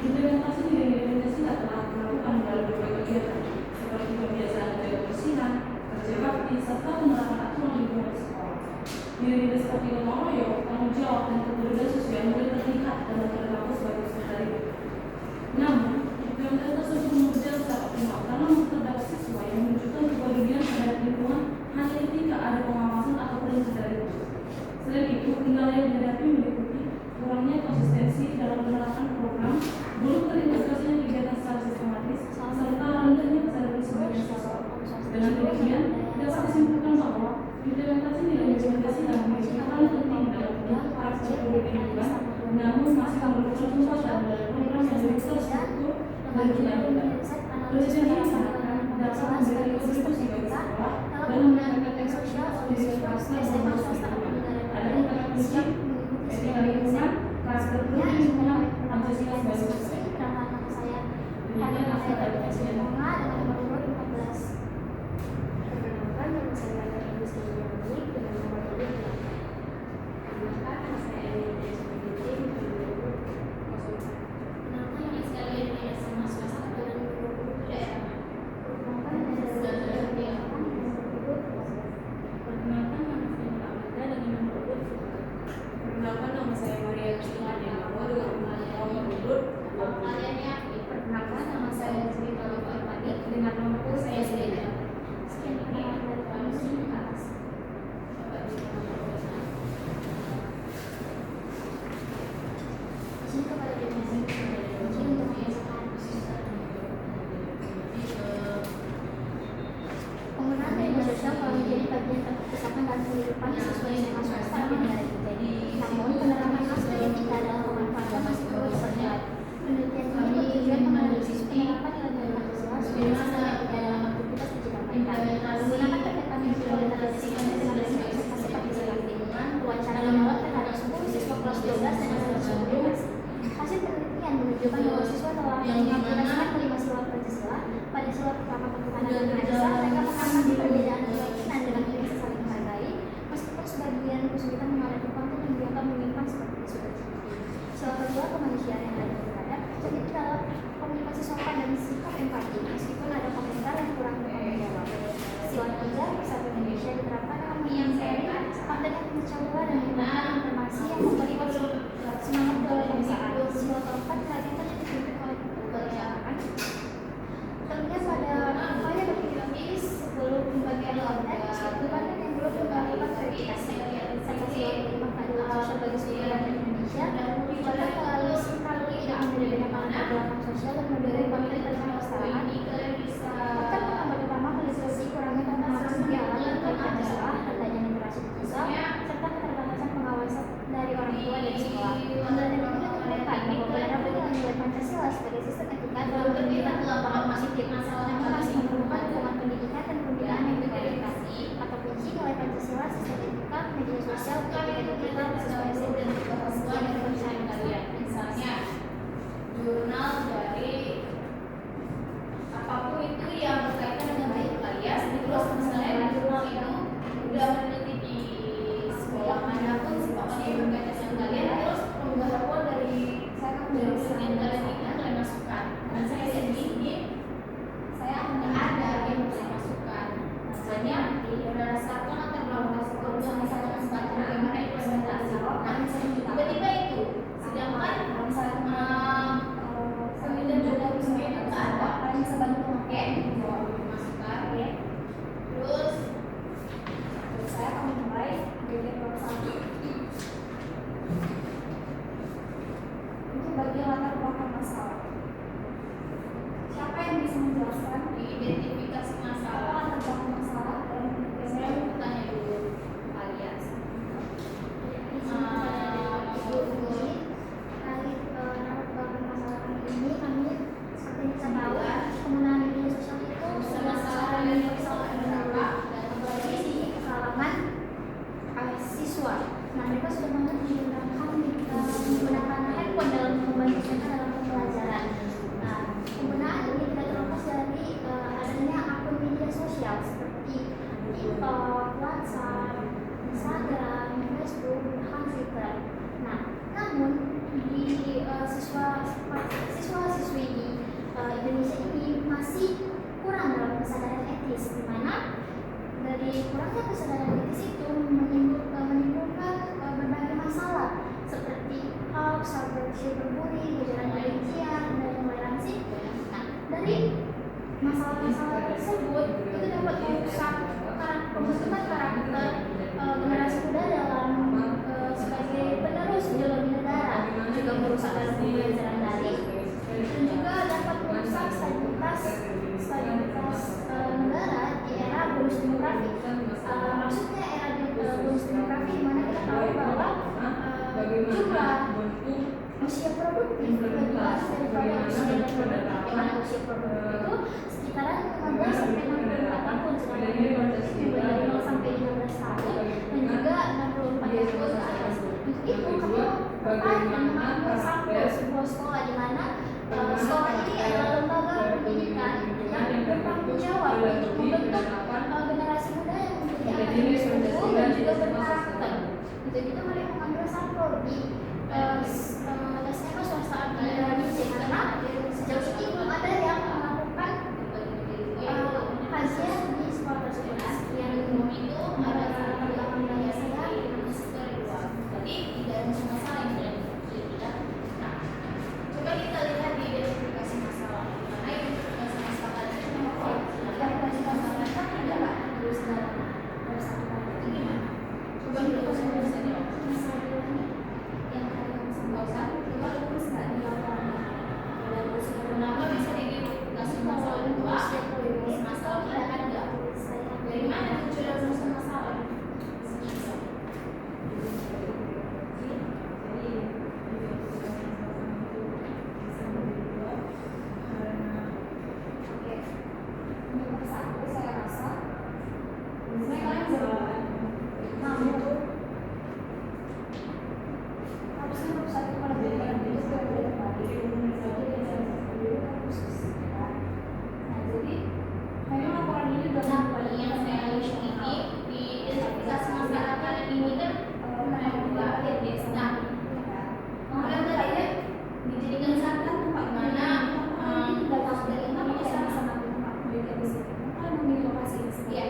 Implementasi nilai-nilai Pancasila telah dilakukan dalam berbagai kegiatan seperti kebiasaan menjaga kebersihan, kerja bakti, serta penerapan aturan lingkungan di sekolah. Nilai-nilai seperti gotong royong, tanggung jawab, dan kepedulian sosial mulai terlihat dalam perilaku sebagai sehari. Namun, implementasi tersebut belum berjalan secara optimal karena terdapat siswa yang menunjukkan kepedulian terhadap lingkungan hanya ketika ada pengawasan atau perintah dari guru. Selain itu, kendala yang dihadapi meliputi kurangnya konsistensi dalam penerapan program, belum terintegrasinya kegiatan secara sistematis, serta rendahnya kesadaran sebagian siswa. Dengan demikian, dapat disimpulkan bahwa implementasi nilai Pancasila memiliki peran penting dalam membentuk karakter lingkungan, namun masih memerlukan penguatan dalam program yang lebih terstruktur dan undang-undang. Presiden ini dapat memberi kontribusi bagi sekolah dalam meningkatkan sosial, soliditas, dan ada yang kunci etika lingkungan, karakter lingkungan, Pancasila sebagai sukses. Ini adalah dari Presiden. Hasil penelitian menunjukkan bahwa siswa telah mengaplikasikan kelima sila Pancasila. Pada sila pertama ketuhanan dan Pancasila, mereka mengamati perbedaan keyakinan dengan prinsip saling menghargai, meskipun sebagian kesulitan menghadapi konten yang dianggap menyimpang seperti sudah. Sila kedua, kemanusiaan yang ada beradab, terjadi dalam komunikasi sopan dan sikap empati, meskipun ada komentar yang kurang bertanggung jawab. Sila ketiga, persatuan Indonesia diterapkan dalam menyampaikan konten yang bercanda dan menggunakan informasi yang memperkuat semangat kebangsaan. Sila keempat, kreativitas yang dipimpin oleh keberagaman. Tentunya pada upaya berpikir kritis sebelum pembagian konten, konten yang belum melakukan verifikasi. Serta sila kelima, keadilan sosial bagi seluruh rakyat Indonesia, pada melalui sikap tidak membeda-bedakan pergerakan sosial dan mendorong konten tentang kesetaraan. Akan menambah utama kondisi kurangnya pemahaman di alam terkait Pancasila, adanya literasi digital, serta keterbatasan pengawasan dari orang tua dan sekolah. Dan juga ditemukan bahwa penerapan nilai Pancasila sebagai sistem etika dalam pendidikan lapangan positif, namun masih memerlukan dukungan pendidikan dan pembinaan yang berkualitas. Atau kunci nilai Pancasila, sistem etika, media sosial, etika digital, sesuai dan kepastian dan kepercayaan kalian. Misalnya jurnal dari apapun itu yang berkaitan dengan baik kalian, terus misalnya jurnal itu udah meneliti di sekolah manapun sifatnya yang berkaitan dengan kalian, terus penggalan dari saya kan dari selain kalian ini kalian masukkan. Dan saya sendiri Indonesia ini masih kurang dalam kesadaran etis, di mana dari kurangnya kesadaran etis itu menimbulkan berbagai masalah seperti hoax, cyberbullying, ujaran kebencian, dan intoleransi. Nah, dari masalah-masalah tersebut itu dapat merusak pembentukan karakter generasi muda dalam sebagai penerus ideologi negara, juga merusak dalam pembelajaran daring, dan juga dapat merusak stabilitas negara di era bonus demografi. Maksudnya era bonus demografi di mana kita tahu bahwa jumlah usia produktif lebih luas daripada usia produktif, di mana usia produktif itu sekitaran 15 sampai 64 tahun, sedangkan usia produktif mulai dari 0 sampai 15 tahun dan juga 64 tahun ke atas. Untuk itu kami tertarik dan mengambil sampel sebuah sekolah di mana sekolah ini adalah lembaga pendidikan yang bertanggung jawab untuk membentuk generasi muda yang menjadi akademis unggul dan juga berkarakter. Untuk itu kami mengambil sampel di SMA swasta Indonesia, karena sejauh ini belum ada yang melakukan kajian di sekolah tersebut. Yang itu adalah perkembangan dari saya jadi tidak ada masalah yang tidak. Nah, coba kita lihat di identifikasi masalah. Karena identifikasi masalah itu identifikasi masalah kan adalah terus dalam satu kata itu gimana? Coba kita bisa jawab. Kenapa bisa diidentifikasi masalah itu? Masalah itu ada nggak? Dari mana munculnya masalah? Nomor satu saya rasa, kalian jawab. Namun harusnya nomor satu kalau berikan itu berbeda. Nah, jadi memang laporan ini sudah yang saya lihat ini di identifikasi masalah kalian ini kan memang juga desa. Maka tadi dijadikan satu tempat mana dapat dari mana bisa sama tempat mereka di sini. Kan memilih lokasi di sini. Iya.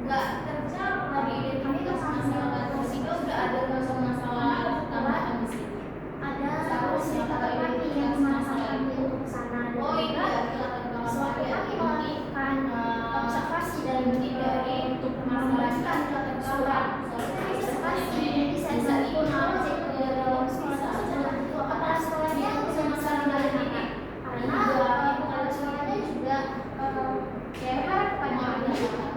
Nggak terjawab lagi identitas masalah tersebut, udah ada masalah tambahan di sini. Ada solusi laki yang memasakkan diri ke sana. Oh iya, suatu laki melakukan observasi dan dari untuk menambahkan surat observasi bisa dilakukan oleh dalam sekolah kepala sekolahnya bisa masalah dari ini karena kepala sekolahnya juga berharap kepada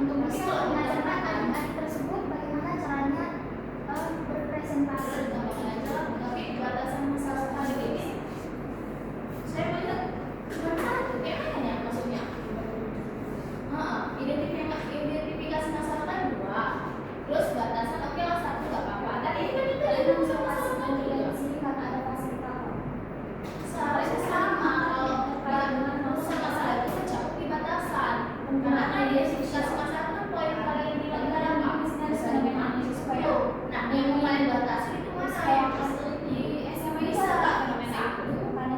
untuk bisa mengajarkan anak-anak tersebut bagaimana caranya berpresentasi. Tapi batasan masalah kali ini saya melihat gimana ya maksudnya? Identifikasi masalah kan 2, terus batasan oke lah 1 nggak apa-apa. Tadi ini kan juga ada masalah kan juga di sini karena ada fasilitator. Seharusnya sama kalau dengan masalah itu mencakup di batasan. Karena identifikasi masalah kan poin kalian bilang ada apa? Supaya nah yang kalian batasi itu masalah yang di SMA bisa nggak fenomena itu?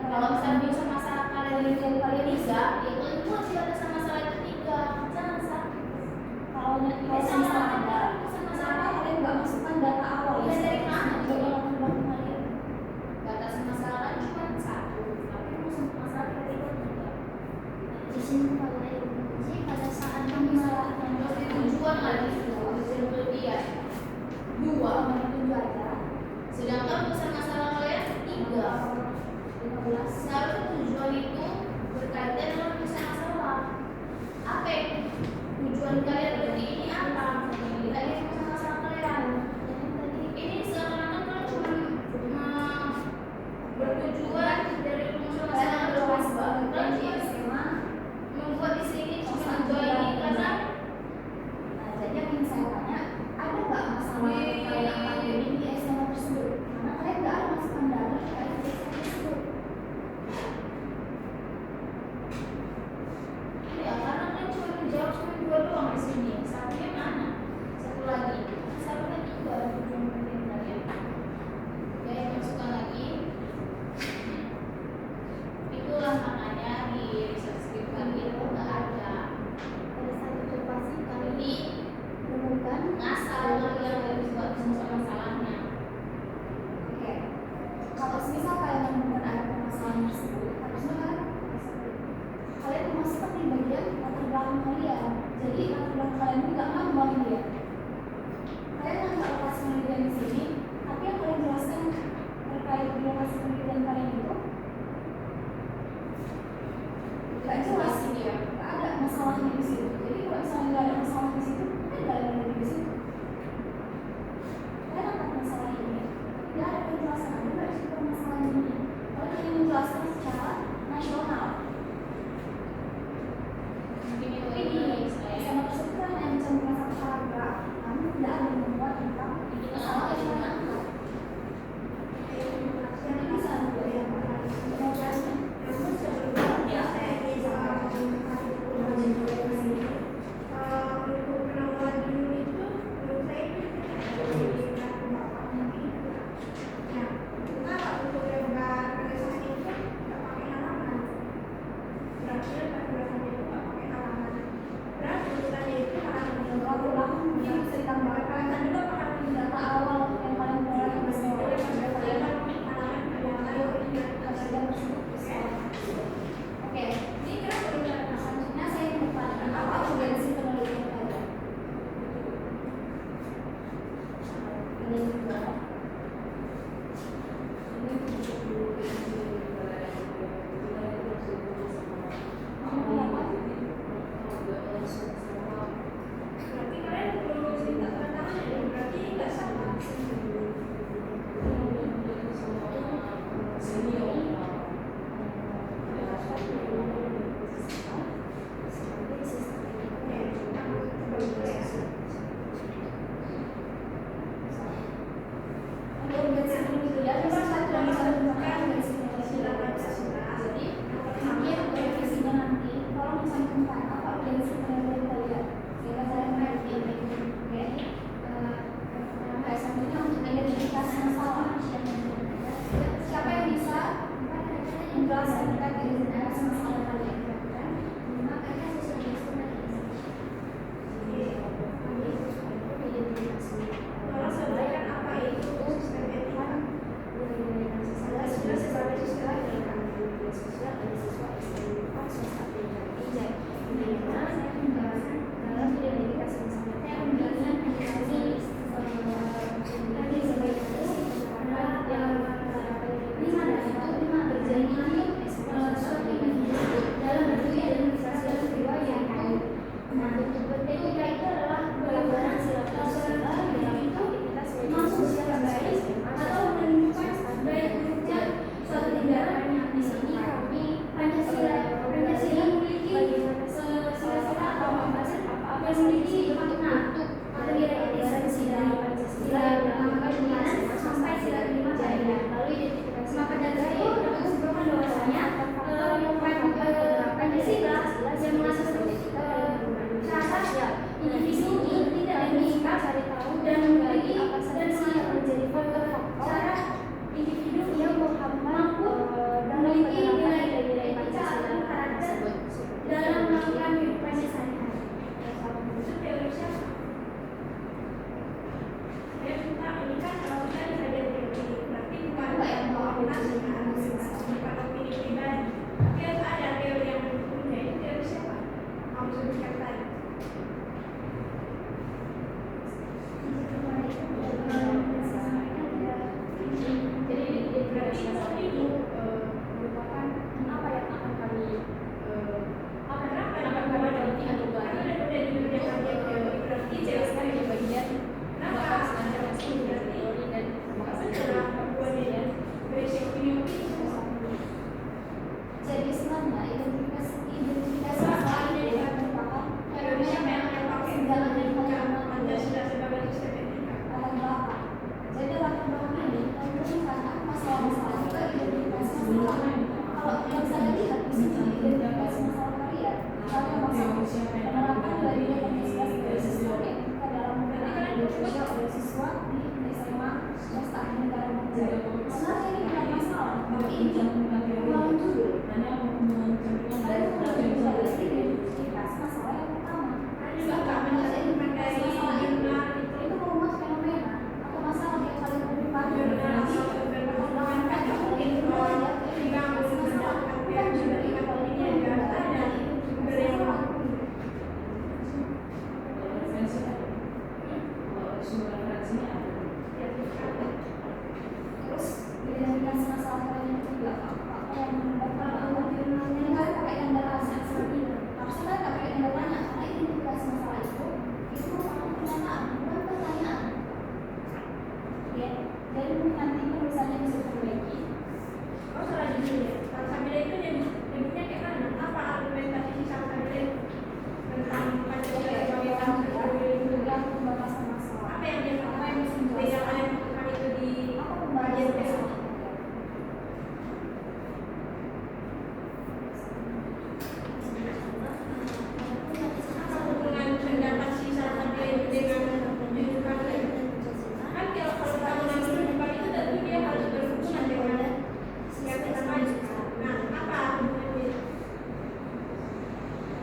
Kalau misalnya bisa masalah kalian yang kalian bisa, itu buat di batasan masalah itu 3, jangan 1. Kalau misalnya ada masalah kalian nggak masukkan data awal, ya dari mana? Coba latar belakang kalian. Batasan masalah kan cuma 1, tapi masuk masalah kalian itu 3. Di sini kalau pada saat masalah tujuan lagi kelebihan 2 aja, sedangkan besar masalah kalian 3. 15. Seharusnya tujuan itu berkaitan dengan besar masalah. Apa tujuan kalian berarti ini apa? Lihat yang besar masalah kalian. Ini seakan-akan kalian cuma bertujuan dari masalah luas banget. Membuat di sini cuma 2 ini karena jadi yang terakhir paragrafnya itu nggak pakai halaman. Berarti urutannya itu halaman yang berulang yang cerita mereka kan juga halaman data awal yang paling mulai yang halaman Oke, ini kan selanjutnya saya lupa apa urgensi penelitian tadi. Ini juga.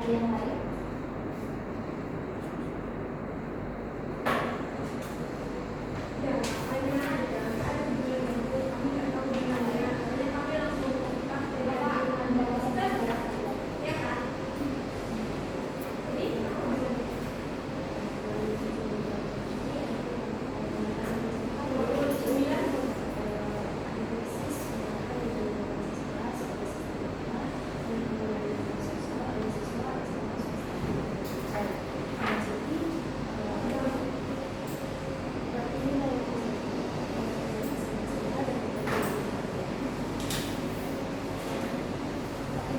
Ada yang lain? Ya, hanya ada tujuan itu kami nggak tahu di mana ya. Hanya kami langsung kita ya kan. Jadi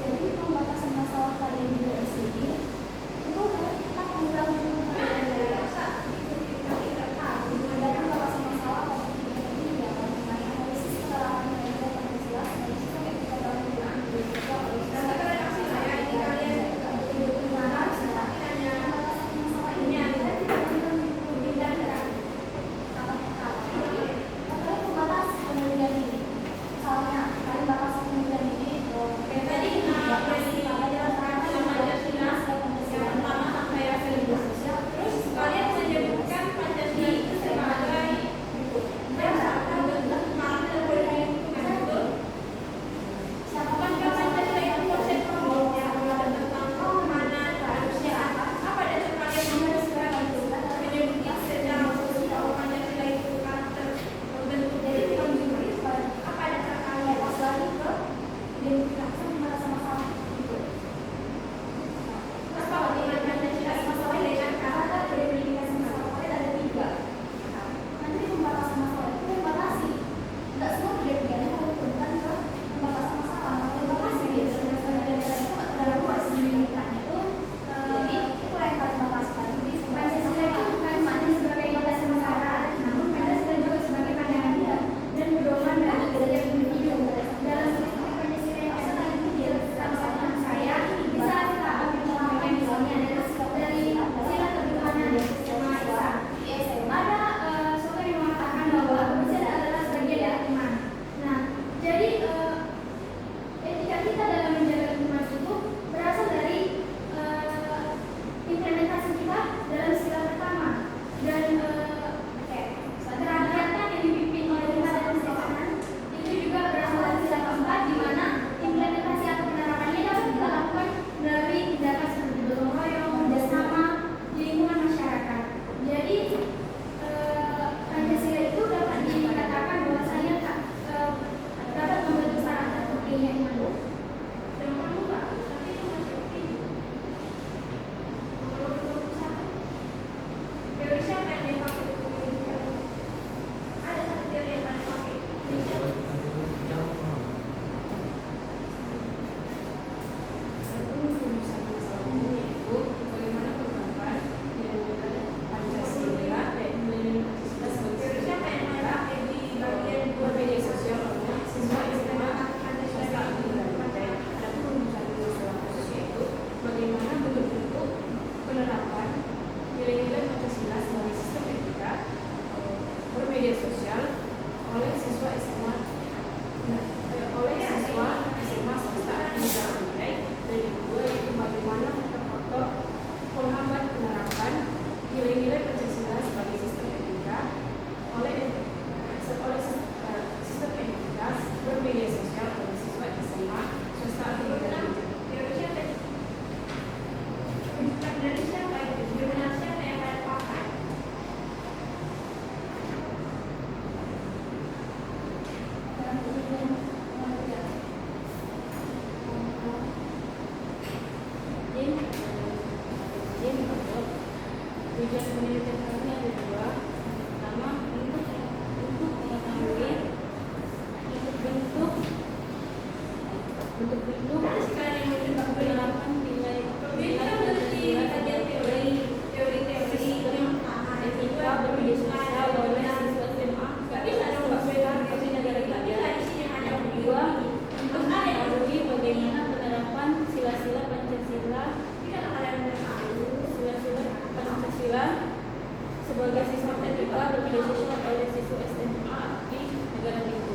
Jadi pembatasan masalah kalian juga di sini itu kita mengulang dulu ada pembatasan masalah atau ini ya mengenai analisis penerapan nilai Pancasila sebagai sistem etika dalam penggunaan pendidikan oleh kalian menyebutkan Pancasila itu sebagai dasar kebenaran dan perlindungan betul. Bukankah Pancasila itu konsep umum yang tentang keamanan, kemanusiaan? Apa dasar kalian menyebutkan secara khusus bahwa Pancasila itu karakter terbentuk dari konjunktif? Apa dasar kalian? lagi ke identifikasi pembatasan masalah itu. Apa hubungan Pancasila itu dengan karakter Identifikasi masalah kalian ada 3. Nanti pembatasan masalah itu membatasi. Enggak semua kejadiannya menghubungkan ke pembatasan masalah. Membatasi gitu. Sebenarnya itu dalam luas dinamikanya itu. Jadi itu yang paling bahas tadi. Pancasila itu bukan hanya sebagai pembatasan masalah, namun Pancasila juga sebagai pandangan dia dan pedoman bagi setiap individu. Dalam sistem Pancasila yang asal itu sama-sama saya bisa kita ambil contohnya misalnya dari sila ketuhanan Yang Maha Esa. Ada suatu yang mengatakan bahwa manusia adalah sebagian dari iman. Nah, jadi etika kita dalam menjaga iman itu berasal dari implementasi kita dalam sila pertama dan kerakyatan yang dipimpin oleh kita dalam sila kanan itu juga berasal dari sila keempat, di mana implementasi atau penerapannya dapat kita lakukan melalui tindakan seperti gotong royong, kerjasama di lingkungan masyarakat. Jadi Pancasila itu dapat dikatakan bahwasanya dapat membentuk karakter terpilihnya iman. Jangan lupa, tapi itu masih oke. Nomor 21. Teori siapa yang dipakai untuk menunjukkan? Ada satu teori yang paling pakai. Ini siapa? Teori siapa yang pakai di bagian media sosial? Siswa SMA Pancasila itu bagaimana bentuk-bentuk penerapan nilai-nilai Pancasila sebagai sistem etika bermedia sosial oleh siswa SMA swasta Indonesia Andai, dan yang kedua yaitu bagaimana faktor penghambat penerapan nilai-nilai Pancasila sebagai sistem etika oleh sistem etika bermedia sosial oleh siswa SMA swasta Indonesia. teori siapa? Bukan dari siapa itu? Jurnal siapa yang kalian pakai? Tujuan penelitian kami ada 2. Pertama, untuk mengetahui bentuk-bentuk Sekarang yang menunjukkan penerapan nilai Ini kan meneliti kajian teori etika bermedia sosial oleh siswa SMA. Gak bisa dong Mbak Beda, gak bisa di sini hanya Kedua, untuk mengetahui bagaimana penerapan sila-sila Pancasila sebagai sistem etika bermedia sosial oleh siswa SMA di negara itu.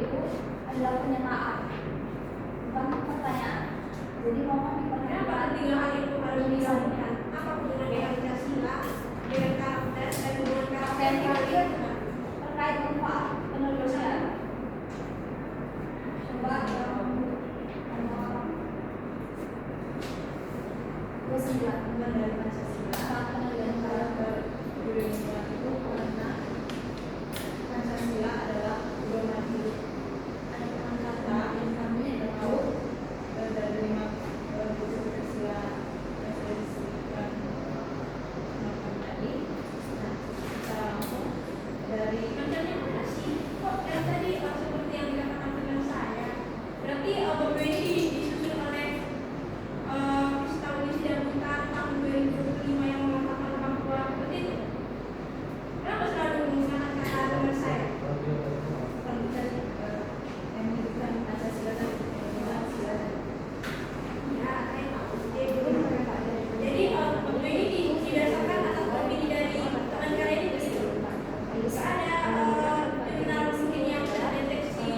itu adalah penyamaan, bukan pertanyaan. Jadi mohon Kenapa diperhatikan. ketiga hal itu harus disambungkan? Apa hubungan Pancasila dengan karakter dan hubungan karakter Yang dengan terakhir lingkungan? terkait manfaat penulisan. Coba dua sembilan Hubungan dari Pancasila manfaat penulisan karakter. budaya lingkungan itu karena Pancasila adalah pedoman hidup. Ada teman Kata yang kami tahu dari 5 buku Pancasila yang sudah disebutkan tadi. Nah, kita langsung dari Contohnya mana sih? Kok yang tadi seperti yang dikatakan dengan saya? Berarti berdua ini disusun oleh Kristaudis dan Butan tahun 2005 yang mengatakan bahwa seperti itu. Kenapa selalu menggunakan kata dengan saya? yang menyebutkan Pancasila dan Pancasila. Ya, saya tahu. Jadi berdua ini didasarkan atas opini dari teman kalian itu gitu. Bisa ada jurnal mungkin yang terdeteksi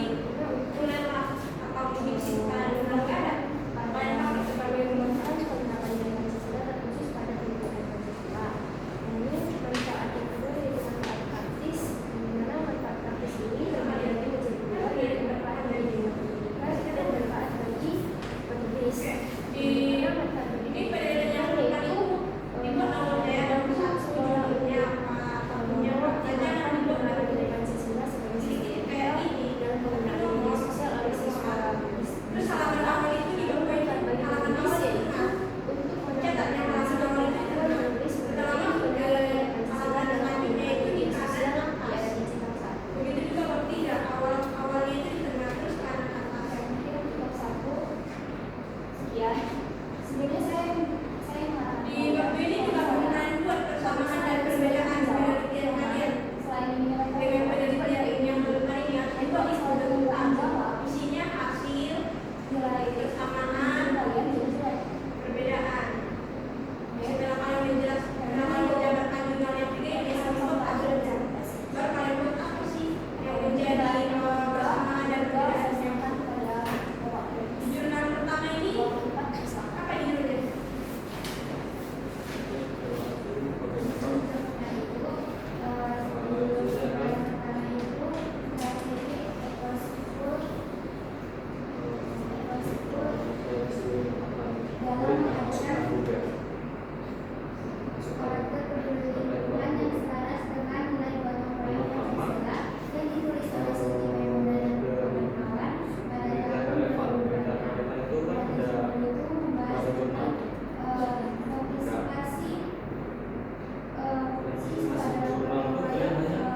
tulen lah atau dibisikkan kalau nggak ada. Banyak hal sebagai Penggunaan penerapan nilai Pancasila terkhusus pada kehidupan Pancasila. Ini manfaat yang kedua yaitu manfaat praktis, di mana manfaat praktis ini terbagi menjadi dua, yaitu manfaat bagi dunia pendidikan dan manfaat bagi penulis. di Di mana manfaat bagi ini penelitian yang kita itu dibuat oleh dalam satu judulnya apa tahunnya bacaan dibuat nilai dari Pancasila sebagai sedikit kayak ini dalam penggunaan media sosial oleh siswa. terus halaman awal itu dibuat Bagi halaman penulis awal itu yaitu untuk cetaknya menyampaikan halaman awal itu menulis terlama ke halaman selanjutnya itu di kanan atas begitu juga bab 3 awalnya itu di tengah terus kanan atas Sebenarnya saya di bab ini juga penggunaan buat persamaan dan perbedaan penelitian kalian selain menilai dengan penelitian yang lainnya itu tentang isinya hasil nilai persamaan kalian jadi jelek. perbedaan ya dalam hal yang jelas dalam hal menjabarkan jurnal yang 3 ini sama ada baru kalian buat apa sih yang menjadi persamaan dan perbedaannya jurnal pertama ini apa judulnya? Karakter kependudukan yang selaras dengan nilai gotong royong Pancasila yang ditulis oleh Suci Maimunah dan kawan-kawan pada tahun 2008. Pada zaman itu membahas tentang partisipasi siswa dalam gotong royong yang terjadi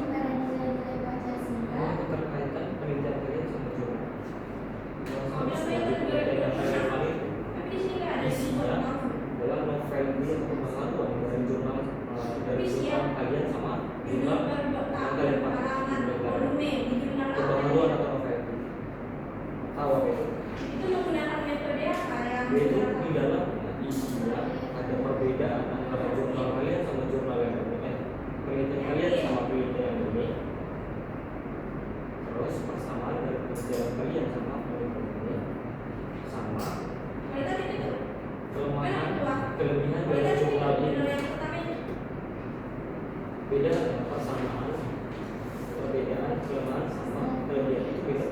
pada nilai-nilai Pancasila. Keterkaitan penelitian kalian sama jurnal. Tapi di sini nggak ada Isinya adalah novel ini atau pengetahuan dari jurnal kalian sama jurnal yang kalian pakai pengetahuan atau novel tahu apa itu? itu menggunakan metode apa yang Yaitu di dalam isinya ada perbedaan antara jurnal kalian sama jurnal yang ini, penelitian kalian sama penelitian yang ini, terus persamaan dari penelitian kalian sama penelitian ini, sama kualitas itu kelemahan kelebihan dari jurnal ini. yang pertama itu Beda persamaan, perbedaan, kelemahan sama kelebihan itu beda.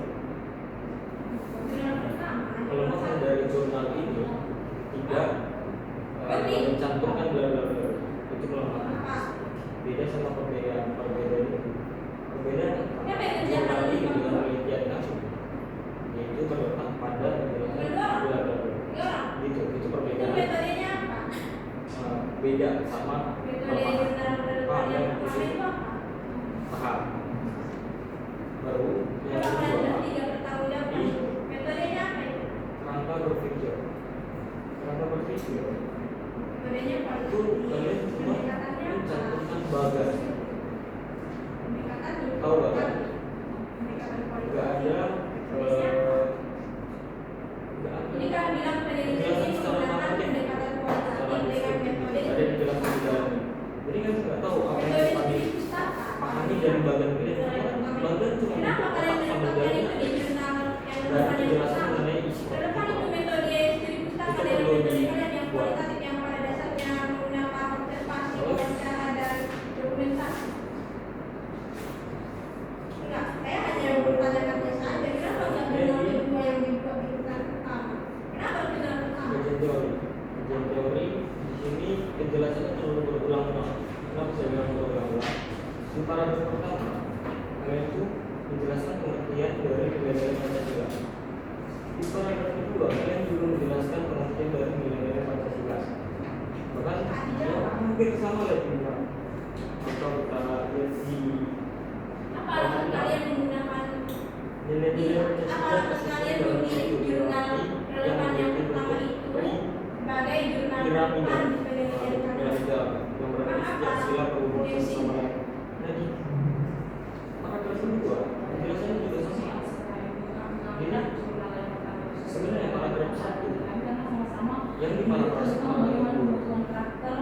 jurnal pertama Kelemahan dari jurnal ini tidak mencantumkan bla bla bla, itu kelemahan. apa Beda sama perbedaan ini. Perbedaan Siapa yang jurnal menjelaskan ini itu? dengan penelitian kamu, yaitu terletak pada penjelasan bla bla bla. tiga orang Itu itu perbedaan. metodenya apa Beda sama metode kelemahan. jurnal yang pertama itu apa Paham. Baru yang kalau kalian kedua, bertiga bertanggung jawab metodenya apa itu kerangka berpikir. Kerangka berpikir metodenya apa itu kalian cuma pendekatannya apa mencantumkan bagan. pendekatan Tahu nggak kan? pendekatan Nggak ada nggak ada ini kan bilang penelitian ini menggunakan pendekatan kualitatif dengan metode ada di dalam di dalamnya. Jadi kan nggak tahu apa yang metode pahami itu apa pahami dari bagan kalian. Bagan cuma kenapa bentuk kalian nilai-nilai Pancasila. Di paragraf kedua kalian juga menjelaskan pengertian dari nilai-nilai Pancasila. Bahkan ya, hampir sama lah juga. Atau kita lihat di Apa alasan kalian menggunakan nilai-nilai apa Pancasila alasan kalian dalam memilih satu jurnal ideologi relevan yang memiliki pertama bentuk itu sebagai jurnal piramida relevan di atau penelitian kalian? piramida yang berada setiap sila berhubungan sama lain. Jadi paragraf kedua penjelasannya juga sama. Ini sebenarnya paragraf satu yang di paragraf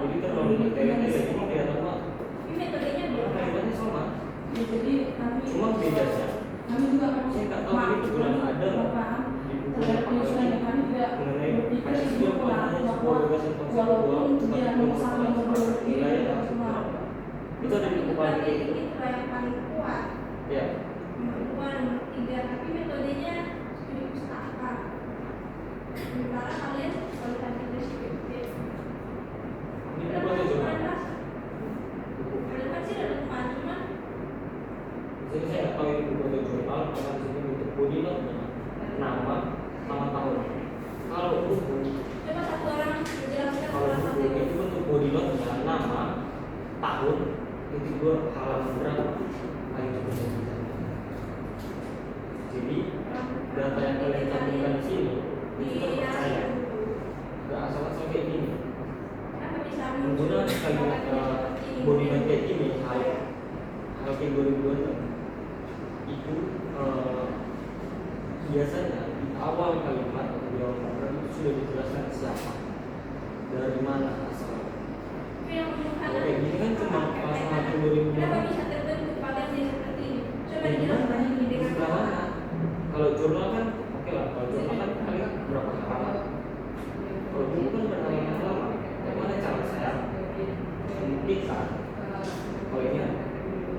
jadi terlalu bertele-tele ini kelihatan banget. Ini metodenya beda. Kalimatnya sama, Jadi kami cuma bedanya kami juga saya nggak tahu ini betulan ada nggak di buku terhadap penyusunan yang kami tidak mengenai berpikir Pancasila bukan hanya sebuah gagasan konseptual walaupun tetapi dia juga sama merupakan sebuah berdiri nilai yang cuma harus itu ada di buku paling Berarti itu itu yang paling kuat. ya. Nomor 2, nomor 3, tapi metodenya studi pustaka. Sementara kalian kualitatif deskriptif. Ini buku atau jurnal? Relevan sih relevan, cuma Jadi saya nggak tahu ini buku atau jurnal karena di sini bentuk body note-nya nama sama tahun. Kalau buku coba satu orang menjelaskan Kalau salah satu buku itu bentuk body note-nya nama, tahun, titik dua, halaman berapa, ayo coba saya. Jadi data yang kalian cantumkan di sini itu terpercaya, nggak asal-asal kayak gini. Kenapa bisa Menggunakan kalimat body note kayak gini, hal kayak 2026 itu biasanya di awal kalimat atau di awal paragraf itu sudah dijelaskan siapa, dari mana asalnya. Itu yang Kalau kayak gini kan cuma pasal 1 Kenapa 2026. bisa terbentuk patternnya seperti ini? Coba Yang dijelaskan gimana? ini Di dengan sebelah mana? Kalau jurnal kan oke lah, kalau jurnal kan kalian berapa halaman. Kalau buku kan berhalaman lama. Bagaimana cara saya membuktikan kalau ini gitu.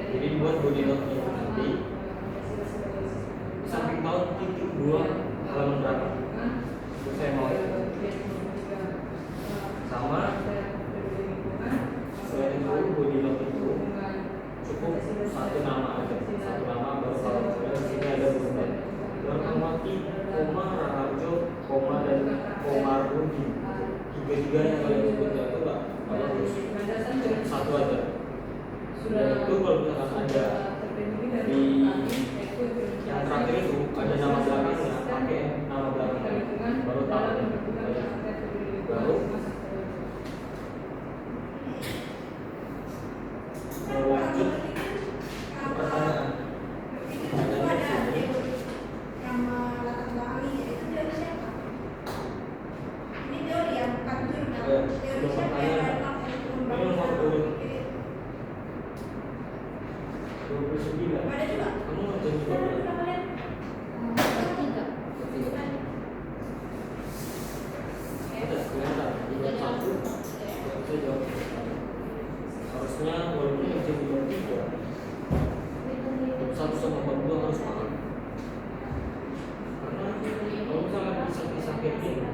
Jadi dibuat body note itu nanti di samping tahun titik 2 halaman berapa. Itu saya mau sama selain itu body note itu cukup satu nama aja, satu nama baru kalau di sini ada bulan Rahmati, koma Raharjo, koma dan koma Rudi, tiga yang kalian sebut itu nggak harus satu aja. Dan itu kalau misalkan ada di yang terakhir itu ada nama belakangnya, pakai nama belakangnya baru tahu baru lanjut ke pertanyaan. itu ada nama latar belakangnya itu dari siapa? Ini teori ya, bukan jurnal. Ya, Teori sudah siapa yang pertanyaan. relevan untuk Ini membangun nomor satu? 29. Ada juga. Kamu ngerjain juga Ada belum? juga kalian? Ada, kelihatan. Bukan satu. Nggak bisa jawab. Harusnya walaupun ngerjain juga 3. 1 sama 42 harus paham. Karena kalau misalnya kisah-kisah kayak gini,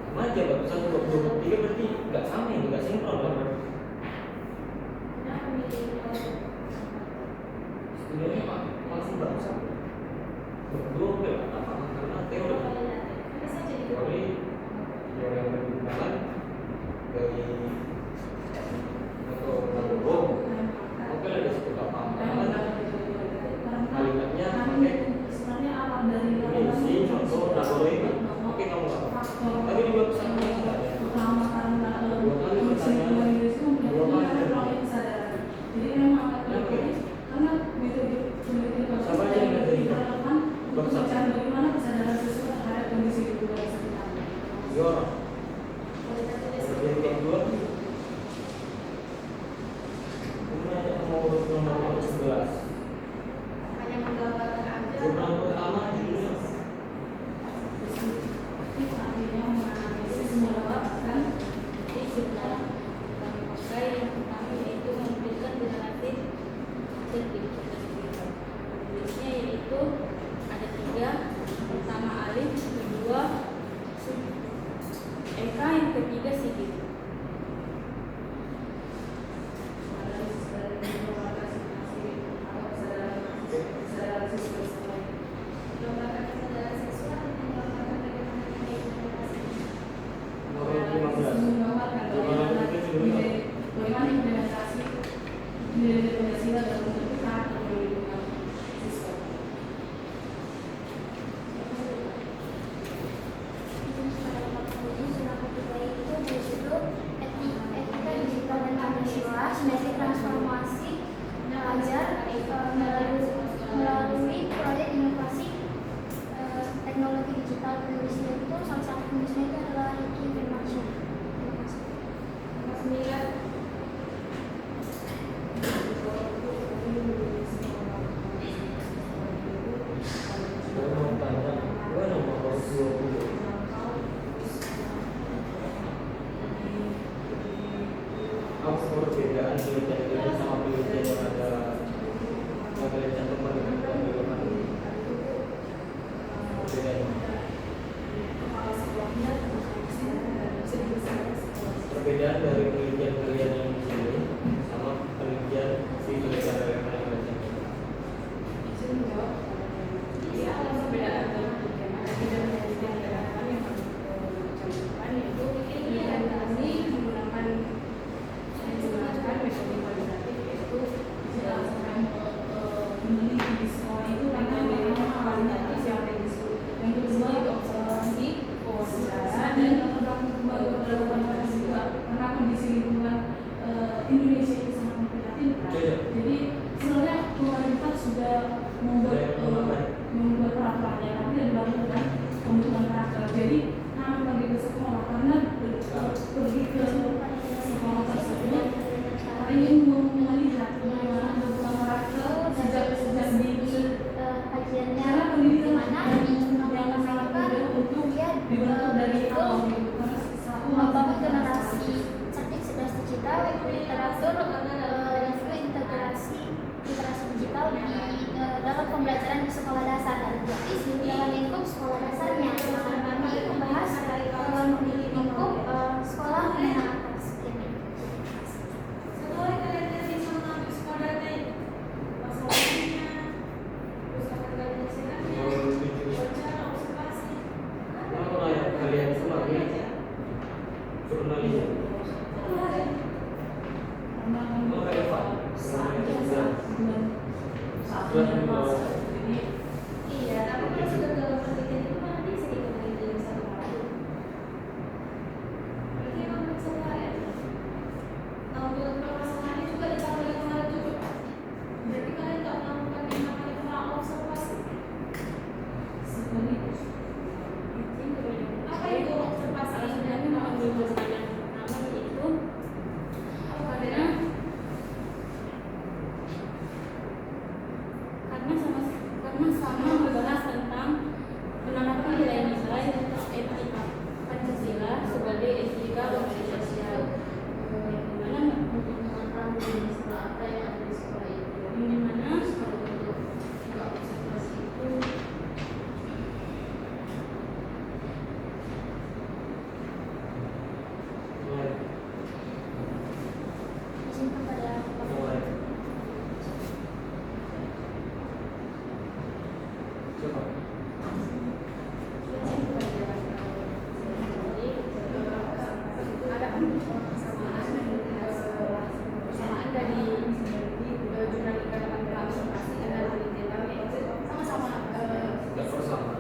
sama aja Pak, 1, 2, 3 berarti nggak sama ini, nggak sinkron kan? Setidaknya Pak, langsung nggak usah. Berdua oke lah, apa? Karena teori yang digunakan dari atau Nagoro, oke lah dari situ nggak paham. Karena kalimatnya pakai sebenarnya alam dari ini si contoh Nagoro ini, oke kamu nggak paham. Tapi di web sana nggak ada. utama karena Dua kali pertanyaan, Indonesia dua kali mempunyai ruang kesadaran. Jadi memang karena metode penelitian Sama aja yang ada di relevan untuk bangsa. mencari bagaimana kesadaran sesuai terhadap kondisi lingkungan sekitar. Dia orang. Jadi kayak dua, penelitian sama penelitian yang ada yang kalian cantumkan di dokumenter bedanya. Perbedaan dari penelitian kalian yang di sini sama penelitian si penelitian yang kalian baca. Iya, ada perbedaan antara penelitian yang kami cantumkan, yaitu penelitian kami menggunakan metode kualitatif, yaitu berdasarkan meneliti di sekolah itu karena memang kualitatif yang kedua itu observasi, wawancara, dan melakukan juga karena kondisi lingkungan Indonesia itu sangat memprihatinkan. Jadi sebenarnya pemerintah sudah membuat peraturannya, tapi ada banget kan pembentukan karakter. Jadi kami pergi ke sekolah karena pergi ke sekolah tersebut ingin melihat bagaimana pembentukan karakter sejak di kajiannya karena pendidikan mana yang sangat mudah untuk dibentuk dari awal gitu. Karena satu membangun generasi cerdik cerdas digital, literatur, integrasi literasi digital dalam pembelajaran di sekolah dasar dan dalam lingkup sekolah dasarnya. Kami membahas lingkup sekolah menengah atas ini. Setelah kalian dari sama sekolah tadi, masalahnya, terus akan kalian silakan, wawancara, observasi. Kenapa kalian sebagai jurnalis? Mau relevan? Iya, tapi kalau sudah dalam penelitian itu kan nanti bisa ikut penelitian satu kali. Berarti emang masalah ya. Untuk permasalahannya juga ditambah yang kemarin juga. Berarti kalian nggak melakukan yang namanya pra observasi. Apa itu observasi? sebenarnya mau ambil masalah yang pertama yaitu karena sama membahas tentang penerapan nilai-nilai etika Pancasila sebagai etika organisasial. Bagaimana untuk menerapkan nilai-nilai apa yang ada di sekolah itu? Di mana observasi itu Izin kepada ada persamaan dari jurnalistika dan observasi dan penelitian kami sama-sama Tidak bersama.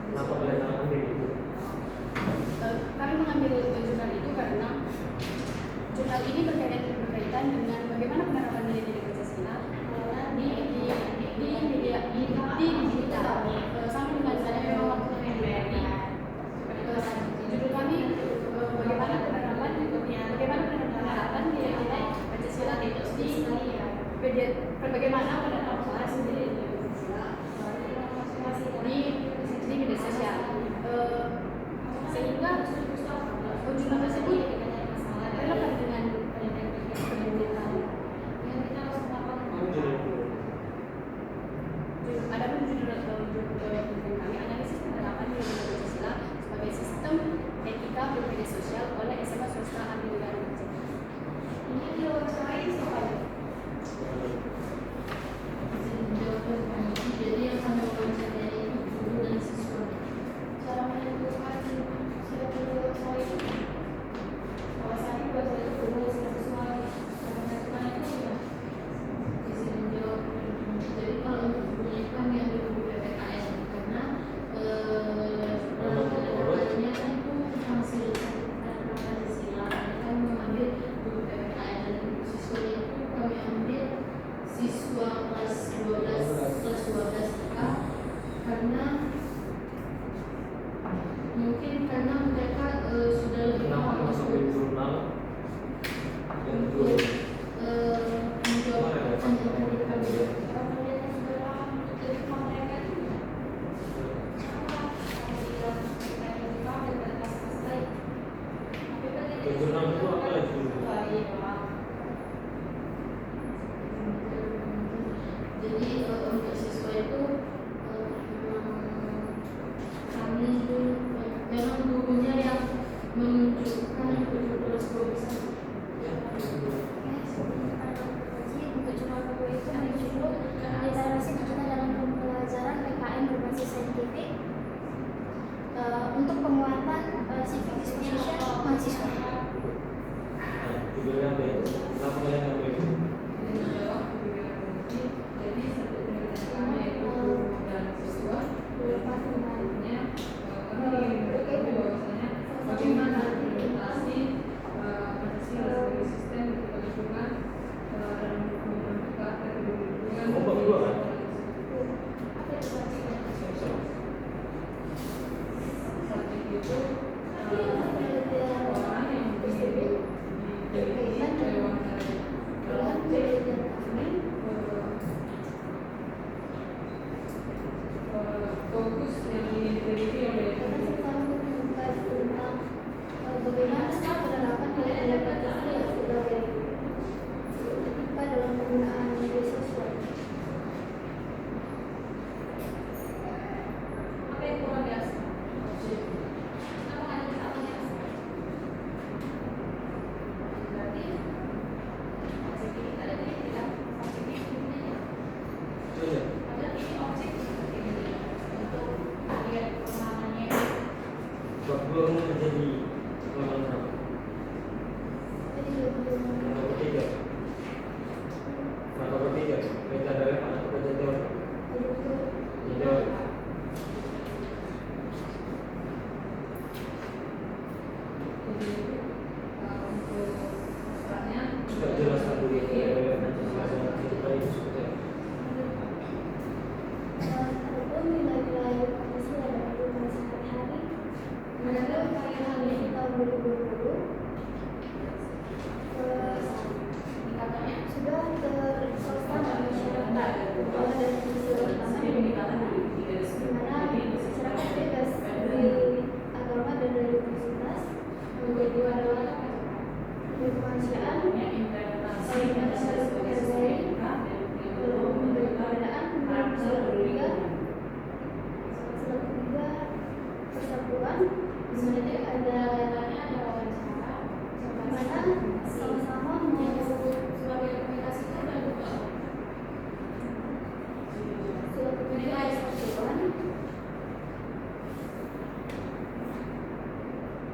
Kenapa kalian ambil itu? kami mengambil jurnal itu karena jurnal ini berkaitan dengan bagaimana penerapan nilai-nilai Pancasila di digital sama dengan saya memang waktu MPRI. Judul kami bagaimana penerapan nilai-nilai Pancasila di bagaimana penerapan nilai-nilai Pancasila di media sosial. Sehingga jurnal tersebut relevan dengan penelitian kami. Ada pun judul penelitian kami analisis penerapan nilai-nilai Pancasila sebagai sistem etika bermedia sosial oleh SMA swasta Ambil Negara Jakarta. Ini diwawancarai siapa ya? jadi yang kami wawancarai itu guru dan siswa. Cara menentukan siapa diwawancarai itu? Bahwasanya diwawancarai itu guru siswa. Cara menentukan itu ya? Izin menjawab. Jadi kalau untuk guru itu kami ambil guru PPKN karena penelitiannya kan itu hasil sertifikat Pancasila. Kami kan mengambil guru PPKN dan guru siswa itu kami ambil baru menjadi golongan berapa? Jadi belum Yang ketiga. Mata ketiga. Kita dari mana ke jadwal? Jadwal. Coba jelaskan dulu ya. Nanti jelaskan kita itu seperti apa. Adapun nilai-nilai Pancasila dan edukasi sehari-hari mengenai hari ini tahun 2020 sudah terserap masyarakat bahwa dari sisi pertama di mana masyarakat bebas dari agama dan dari universitas menjadi adalah kemanusiaan saling menghargai memberi perbedaan juga persatuan di mana ada mana sama-sama mau surat nilai persatuan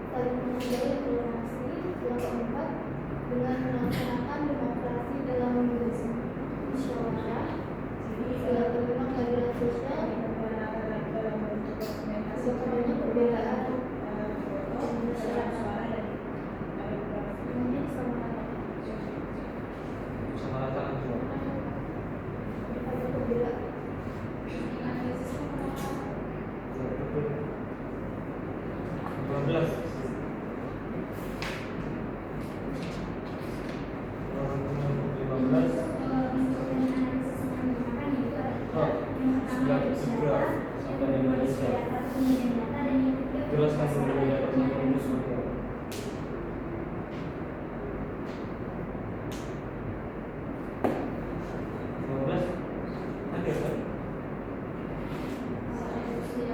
saling menghargai toleransi yang keempat dengan melaksanakan demokrasi dalam musyawarah dalam bentuk keadilan sosial sebenarnya perbedaan masyarakat semuanya Sama rata semua. ada perbedaan 12. Jelaskan dulu ya pertanyaan ini seperti apa. Ada kan?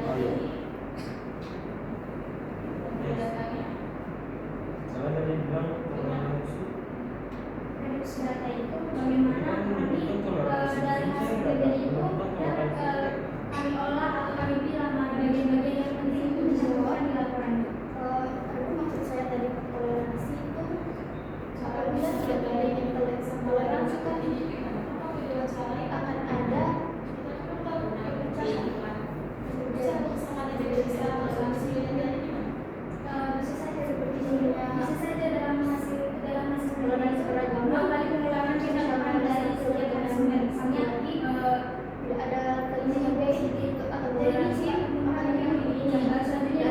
Oh iya. Salah tadi bilang pertanyaan itu. reduksi data itu bagaimana kami dari hasil PBI itu kami olah atau kami bilang bagian-bagian yang penting itu dijelaskan di laporan. Tapi maksud saya tadi toleransi itu apabila tidak ada yang toleransi kan akan ada bisa saja seperti bisa saja dalam hasil beragama kali pengulangan tindakan dari setiap konsumen misalnya tidak ada keinginan itu atau toleransi akan yang bahasa dunia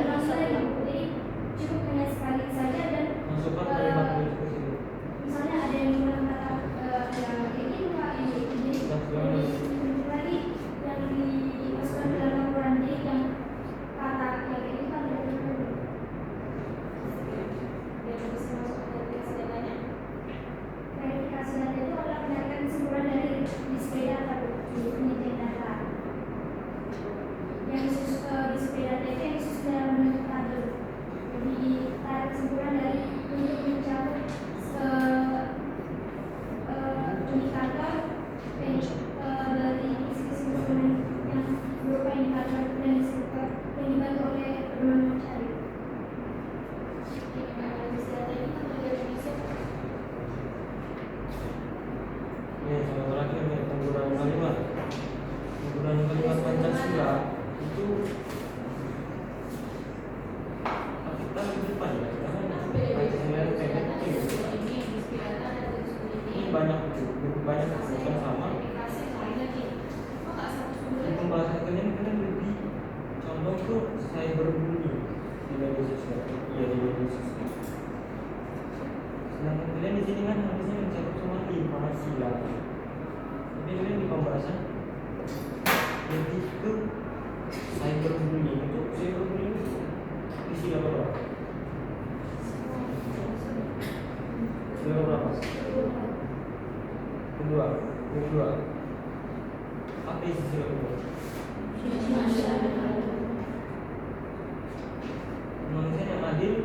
jadi cukup hanya sekali saja dan Masukkan kalimat diskusi. misalnya ada yang bilang kata ya kayak gitu pak ini jadi lagi yang dimasukkan ke dalam laporan jadi yang kata yang kayak gitu kan verifikasi data itu adalah penyampaian kesimpulan dari display data di penelitian data yang display data itu yang disusun dalam bentuk tabel jadi tarik kesimpulan dari untuk mencabut indikator dari isi kesimpulan yang berupa indikator dan indikator yang dibantu oleh pedoman mencari. Ini sama terakhir nih penggunaan kalimat. Penggunaan kalimat Pancasila itu kita di depan ya, karena Pancasila itu ini banyak bukan sama. Di pembahasan kalian kan lebih contoh tuh cyberbullying di media sosial, iya di media sosial. Sedangkan kalian di sini kan harusnya mencakup cuma 5 sila. Tapi kalian di pembahasan lebih ke cyberbullying. Itu cyberbullying itu di sila berapa? Sila berapa? Kedua. Apa isi sila kedua? Manusia yang adil. Manusia yang adil.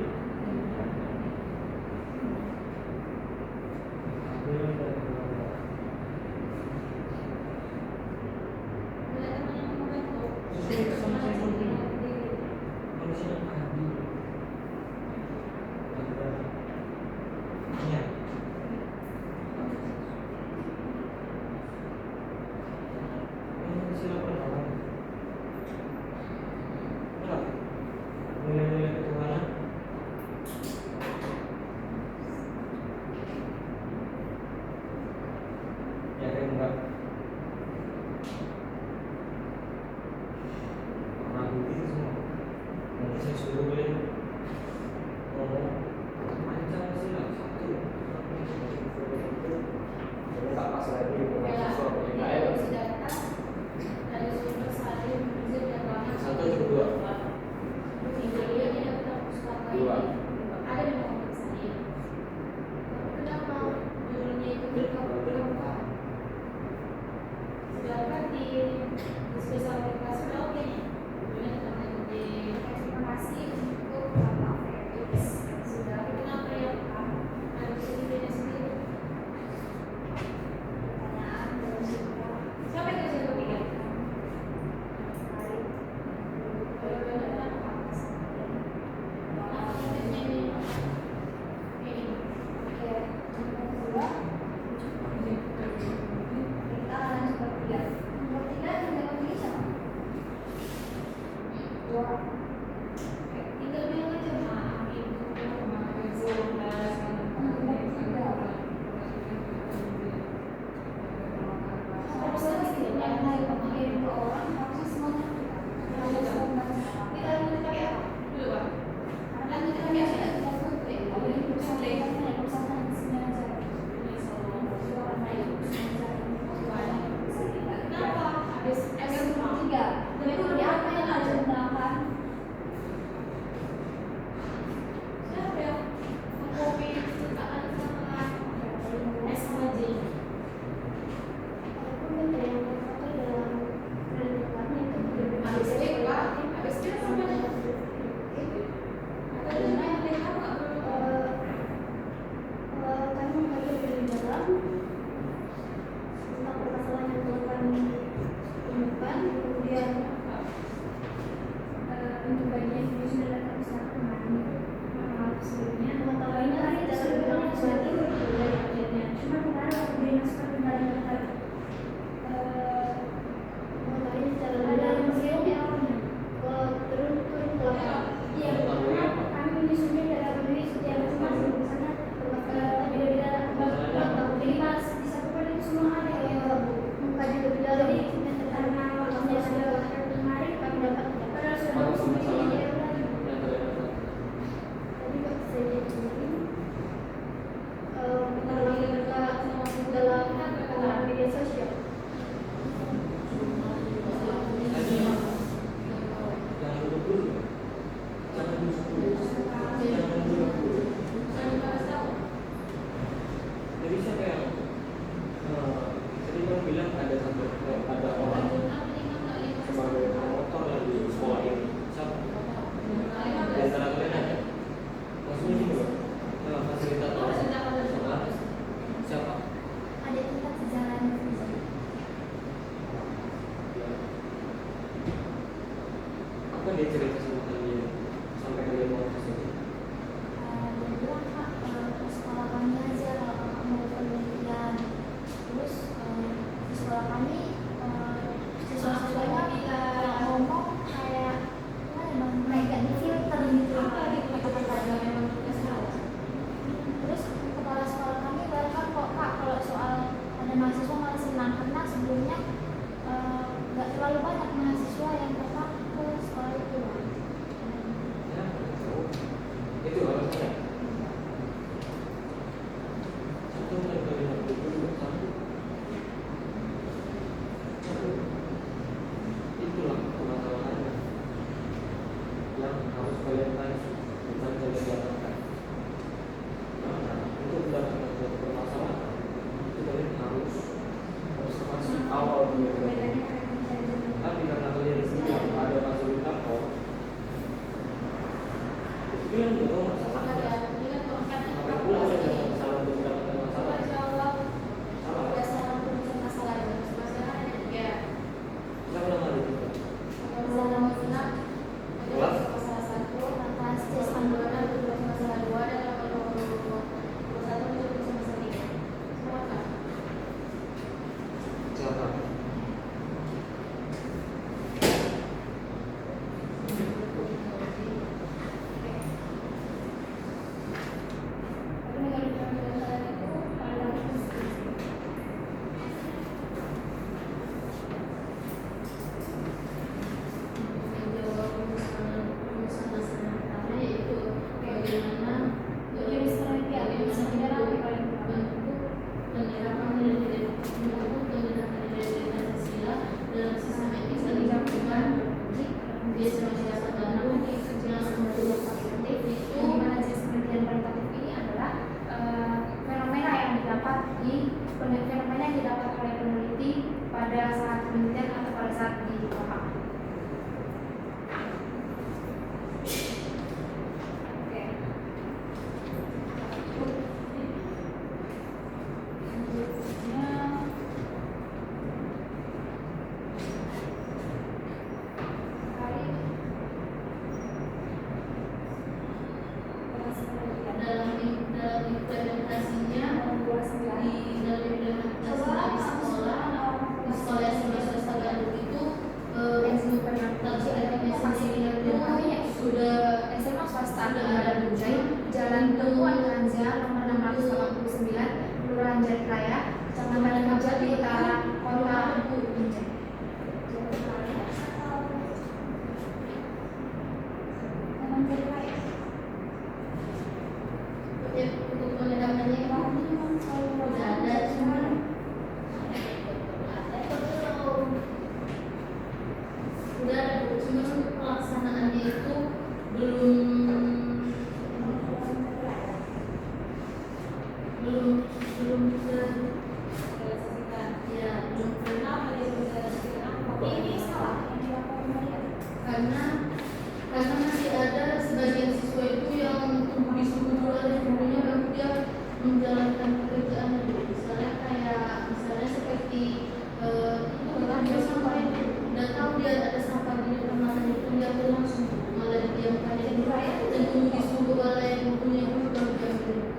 Dari apa yang harus digunakan? Siapa ya? Mengkopi ciptaan sama S sama J. Walaupun metode yang terpakai dalam penelitiannya itu berbeda. habis itu apa nih? Ada yang lain apa? Kami mengkaji lebih dalam tentang permasalahan yang telah kami temukan, kemudian untuk bagian ini sudah datang ke sana kemarin. Maaf sebelumnya pengetahuannya tadi tidak terbilang sesuatu dari akhirnya. Cuma kemarin waktu dimasukkan kembali ke pengetahuannya secara ada museum yang turun ke belakang. Iya, karena kami menyusunnya dalam diri setiap masing di sana beda-beda bab. Jadi pas di satu part itu semua ada yang mengkaji lebih dalam. Jadi karena waktunya sudah kemarin kami dapat padahal sudah Apa sih masalah di yang terdapat? tadi waktu saya kemarin menaruh mereka dalam media sosial. Tadi jangan duduk dulu, jangan duduk dulu, jangan duduk dulu. Jadi siapa yang tadi kamu bilang ada orang sebagai promotor yang di sekolah ini, siapa? Di antara kalian ada? Maksudnya gini loh, fasilitator sama siapa? Ada tempat sejalan Apa dia cerita sama kalian sampai kalian mau ke sini? dia bilang kak ke sekolah kami aja kalau kakak mau penelitian. Terus di sekolah kami siswa-siswanya kalau ngomong kayak gimana bang, kayak gak difilter gitu kata-katanya. Terus kepala sekolah kami welcome kok kak kalau soal ada mahasiswa malah senang karena sebelumnya nggak terlalu banyak mahasiswa yang datang ke sekolah itu. Ya, itu alasannya. Satu dan kalian dulu satu. Itulah permasalahannya yang harus kalian tanya, bukan kalian dapatkan. Nah, untuk mendapatkan suatu permasalahan itu kalian harus observasi awal dulu. Tapi karena kalian di sini ada fasilitator, itu yang juga masalahnya. Maka pula saya dapat salah untuk mendapatkan masalah. Salah. Siapa nama dia juga? Kelas C sampai udah ada, cuma untuk pelaksanaannya itu belum ya belum Ini salah yang dilakukan Maria. karena masih ada sebagian siswa itu yang disuruh oleh gurunya baru dia menjalankan pekerjaan itu. Misalnya seperti itu sampai udah tahu dia ada sampah di depan matanya itu dia tuh langsung malah didiamkan dan tunggu disuruh oleh gurunya dulu baru dia ambil.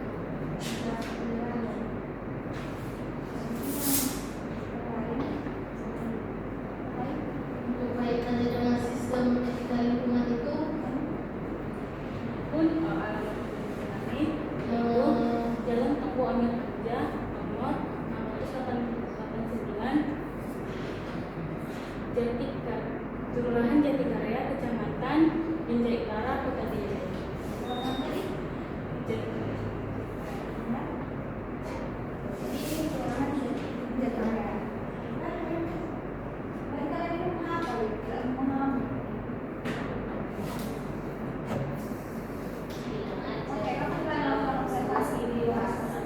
Untuk kaitannya dengan sistem etika lingkungan itu pun nanti Jalan Tengku Amir Hamzah nomor 689 Kelurahan Jatikarya, Kecamatan Binjai Utara, Kota Binjai. Oke, kamu pernah melakukan observasi di luar sana?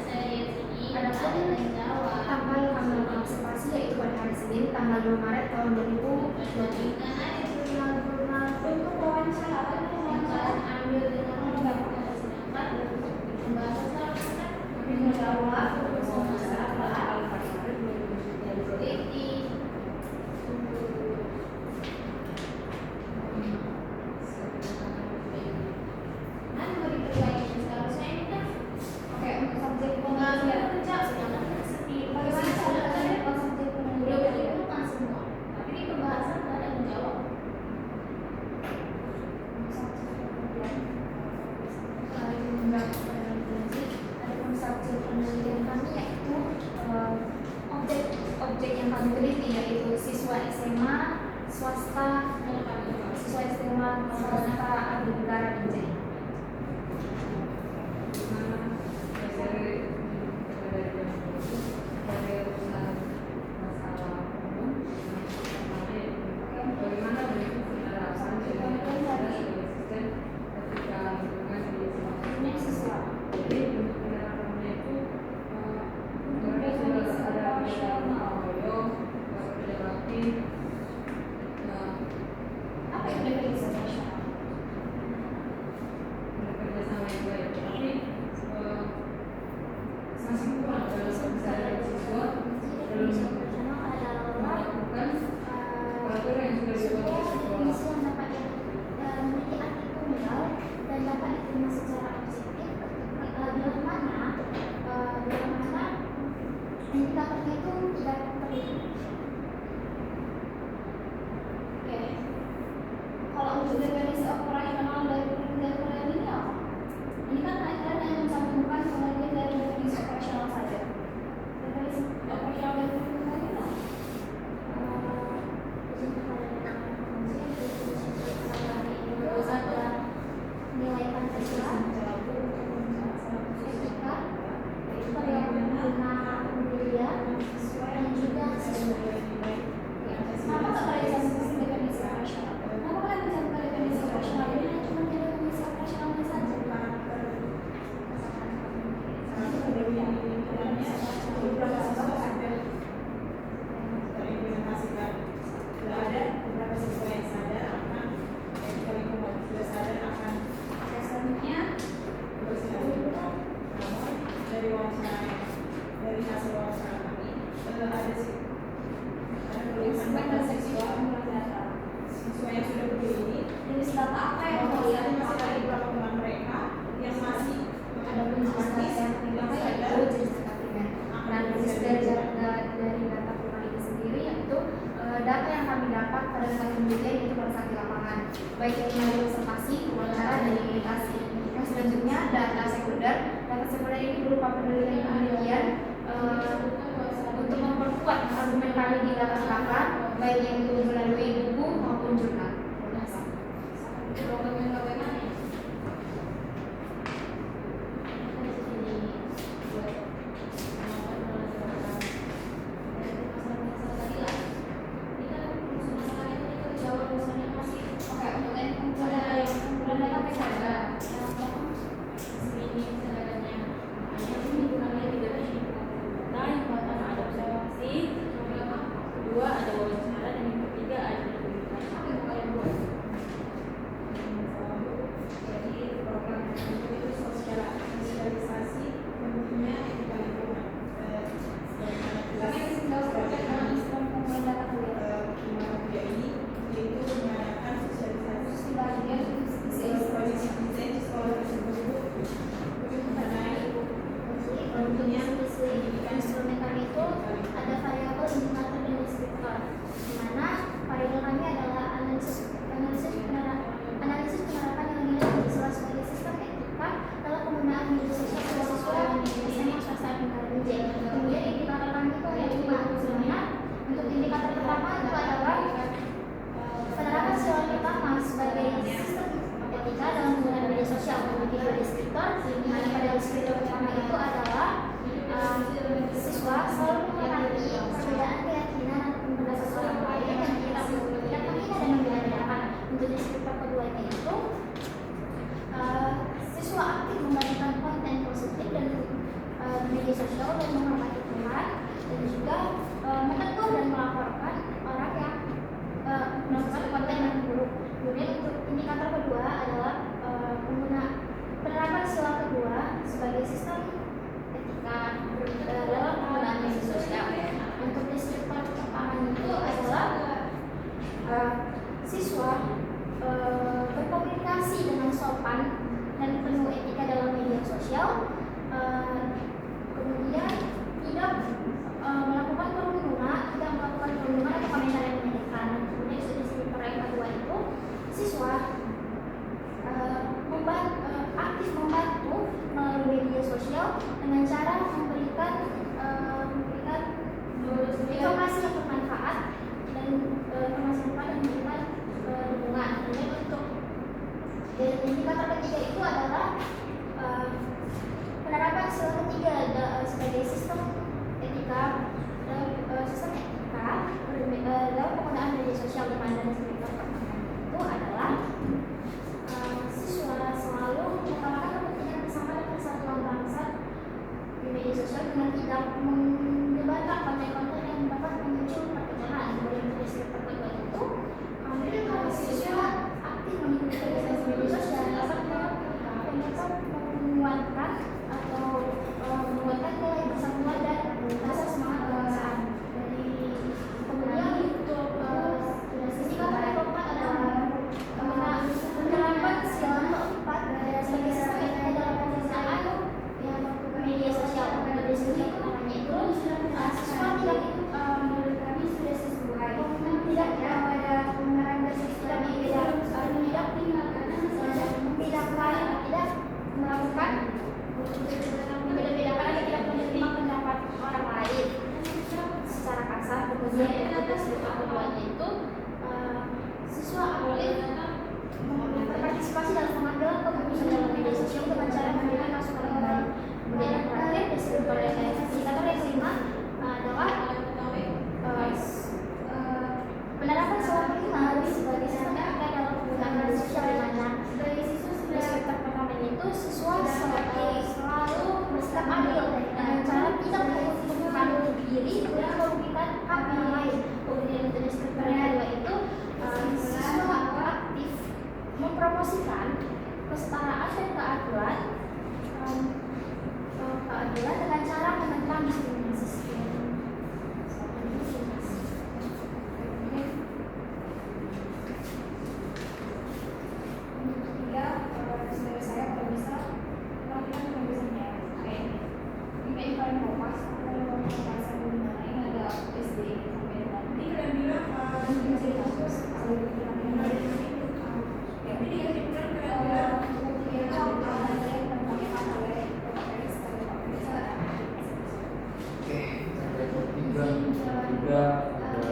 saya lihat sini Ada yang Jawa. tanggal kami melakukan observasi yaitu pada hari Senin tanggal 2 Maret tahun 2020. Karena ada Jurnal untuk wawancara apa itu wawancara ambil dengan enggak sedangkan pembahasan secara kami menjawab masalah seperti mana mau diperbaiki seharusnya ini kan oke untuk subjek pembelajaran kerja bagaimana cara kalian kalau subjek udah pembelajaran berhitungan semua, tapi di pembahasan nggak ada yang menjawab. subjek penelitian kami yaitu objek yang kami teliti yaitu siswa SMA swasta abdi negara Binjai. Ini siswa. Apa itu definisi operasional? Definisi operasional adalah kondisi yang dapat memiliki arti tunggal dan dapat diterima secara objektif bila mana indikatornya itu tidak terlihat. Oke. Kalau untuk definisi operasional dari penelitian kalian ini apa? Ini kan kalian hanya mencantumkan penelitian dari definisi operasional saja. Definisi operasional dari penelitian kalian ini apa? Nilai Pancasila, etika, pengguna budaya, dan juga sesuai. Kenapa tak kalian cantumkan definisi operasional? Kenapa kalian mencantumkan definisi operasional ini hanya cuma definisi operasionalnya saja? Selanjutnya, dari hasil wawancara kami ada siswa yang sudah berdiri jenis data apa yang kalian kalian masih ada pakai? di teman mereka yang masih Ada jenis data yang terlibat yaitu jenis data primer. Dan jenis dari data primer itu sendiri yaitu data yang kami dapat pada saat penelitian itu pada saat di lapangan, baik yang melalui observasi, wawancara, dan imitasi. Yang selanjutnya data sekunder. Data sekunder ini berupa penelitian untuk memperkuat argumen kami di latar baik yang itu melalui buku maupun jurnal. bagian tugas keduanya itu siswa aktif berpartisipasi dalam pengambilan keputusan dalam media sosial dengan cara memberikan masukan ke dalam. Kemudian yang terakhir disebut oleh indikator yang kelima adalah penerapan soal kelima sebagai sistematika dalam penggunaan media sosial, di mana sebagai siswa aspek pertama itu siswa selalu bersikap adil dengan cara tidak merugikan diri dan merugikan hak yang lain. Kemudian jenis yang kedua itu siswa aktif mempromosikan kesetaraan dan keadilan dengan cara menentang diskriminasi. Saudara saya kalau bisa melakukan pembahasannya. Oke. Ini paling fokus kalau pembahasan mengenai ini ada SD sampai dengan. Ini kalian bilang bisa fokus kalau kita mengenai ini. Jadi dikasih bulan kalian bilang Tiga ada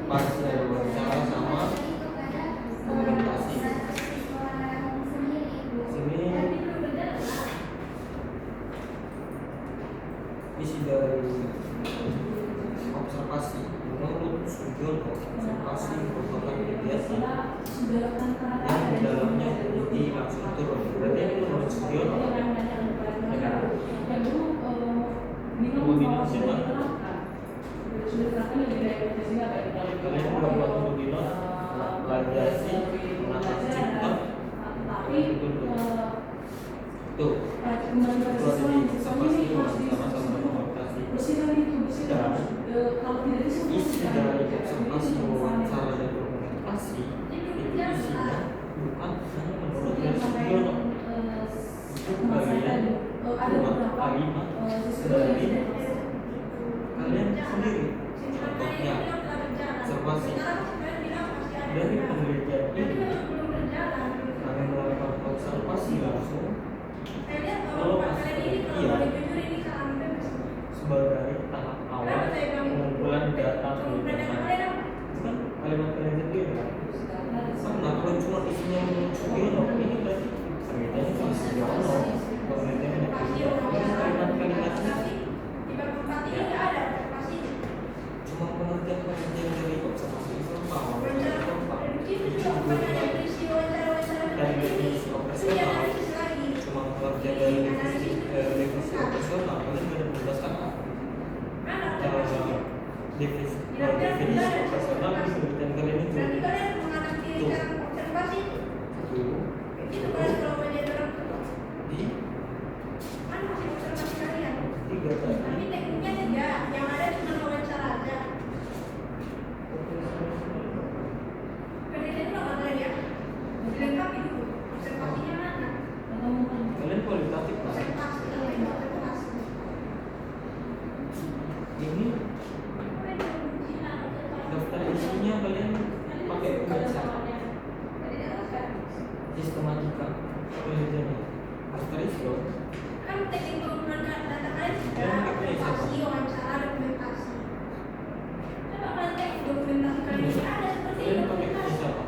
parsial wawancara sama komunikasi. Sini isi dari observasi. Menurut Sugiono, observasi merupakan kegiatan yang di dalamnya bukti langsung turun. Berarti ini menurut Sugiono. Kemudian siapa? Kalian berapa kemudian radiasi mengatasi cipta itu tuh ada di observasi sama-sama komunikasi. Dan isi dari observasi wawancara dan komunikasi itu isinya bukan hanya menurut Sugiono. Itu bagian kalimat dari kalian sendiri. Contohnya observasi dari penelitian ini kami melakukan observasi langsung kalau masih iya sebagai tahap awal pengumpulan data penelitian kan kalimat kalian sendiri kan nah kalau cuma isinya menurut Sugiono ini berarti penelitiannya cuma Sugiono penelitiannya kalimat-kalimatnya cuma penelitian dari observasi itu dari definisi operasional cuma pengertian dari definisi operasional kalian tidak menjelaskan apa definisi operasional penelitian kalian itu tiga tadi tekniknya tidak, yang ada cuma wawancara aja. Penelitian itu nggak boleh ya, dilengkapi dulu. Observasinya mana? kalian kualitatif kan? Observasi. Ini daftar isinya kalian pakai baca sistematika penelitiannya daftar isi dong. Kan teknik pengumpulan data kalian sudah observasi, wawancara, dokumentasi. Coba kalian cek dokumentasi kalian ini ada seperti Kalian pakai dokumentasi. siapa?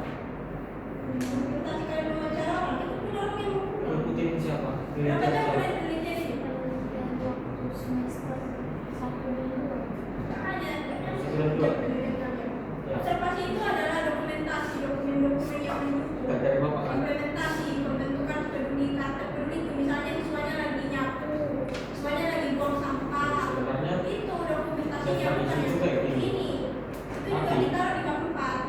Dokumentasi kalian wawancara orang itu punya orang yang mengumpul. Ikutin siapa? Berapa Penelitian jam siapa? kalian penelitian ini? Semester 1 dan 2. Makanya Sebulan dua. penelitian kalian. Ya. Observasi itu adalah dokumentasi, dokumen-dokumen yang mengumpul. Enggak dari bapak kan? Implementasi, pembentukan peduli, kartu peduli itu misalnya siswanya lagi nyapu, siswanya lagi buang sampah. Sebenarnya Itu dokumentasinya daftar bukan isi yang juga ya, seperti ini. ini. Itu juga Tapi ditaruh di bab 4.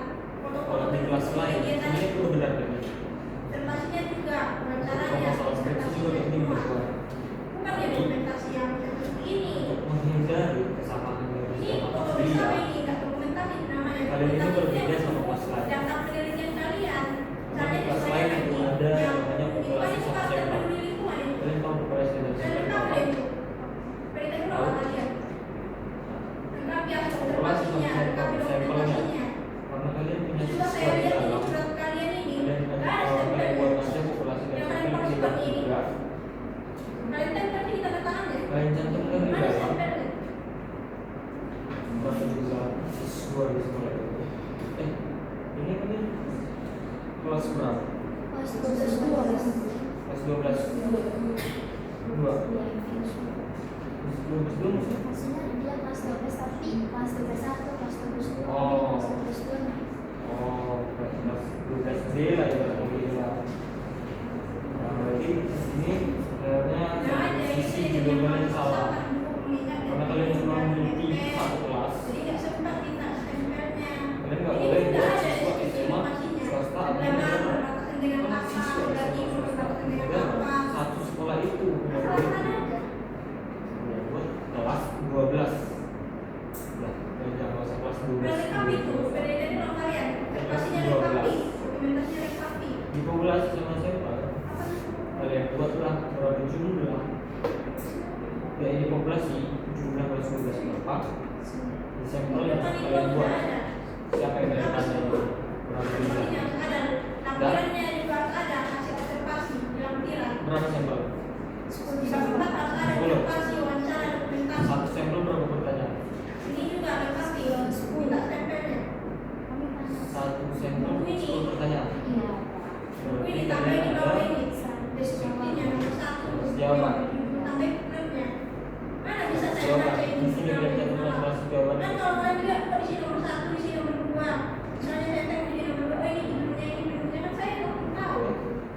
kalau di kelas lain ini itu benar kan? Observasinya juga, wawancaranya, Kalau masalah skripsi juga presentasinya ini semua. berbuat Bukan ya dokumentasi yang seperti ini. untuk menghindari kesamaan dari Ini sama kalau kelas dia. sama ini nggak dokumentasi namanya. Kalian ini Dokumentasi berbeda yang sama kelas lain. data penelitian kalian. Karena Misalnya kelas siswanya lain itu lagi ada yang namanya populasi itu sama kartu sampel. peduli lingkungan itu. Kalian tahu populasi dan Dan sampel tahu apa? deh itu. Penelitian berapa kalian? Lengkapi hasil Populasi observasinya, sama lengkapi sampelnya. dokumentasinya. Karena kalian punya Itu juga siswa saya di lihat ini dalam. surat kalian ini. Kalian Nggak kalau ada kalian stempelnya. buat aja populasi dan Yang sampel kalian tidak seperti ini. juga. Kalian tempel di tanda tangan ya? Kalian cantumkan di Mana dalam. stempelnya? Berapa juga siswa di sekolah itu. Ini kan ini kelas berapa? Kelas Kelas 12. 2. Kelas 12 maksudnya? Maksudnya dia kelas 12 tapi kelas 12 1, kelas 12 2, Oh. kelas 12 2 naik. Oh, kelas 12 D lah ya berarti ya. Nah, berarti di sini sebenarnya sisi juga kalian salah. Karena kalian cuma memiliki satu kelas. Jadi nggak sempat minta stempelnya. Kalian nggak boleh buat siswa SMA swasta atau negara. dengan Kan apa, siswa berarti SMA berbatasan dengan dan apa. satu sekolah itu nggak boleh buat kelas 12. Nah, jangan usah kelas 12. Berarti kami itu, PDD itu kalau kalian, dokumentasinya lengkapi, dokumentasinya lengkapi. Di 12 sama siapa? Apa Kalian buatlah berapa jumlah? Ya ini populasi jumlah kelas 12 berapa? Di sampel yang harus kalian buat. Siapa yang kalian tanya itu? Berapa jumlah? Yang ada, lampirannya juga harus ada, hasil observasi di lampiran. Berapa sampel? Di tempat harus ada observasi, wawancara, dokumentasi. Satu sampel berapa pertanyaan? Ini juga lengkapi, minta stempelnya. Kami tanya. Satu sampel 10 pertanyaan. Iya. Berarti Ini tambah kalian di ada bawah ini, deskripsinya nomor 1. jawaban. Tambah klubnya. Mana bisa saya Jawaban. baca ini? Di sini dia catat kelas jawaban. Kan kalau kalian juga kok di sini nomor 1, di sini nomor 2. Misalnya saya tengok di sini nomor 2, oh ini judulnya, kan saya nggak tahu.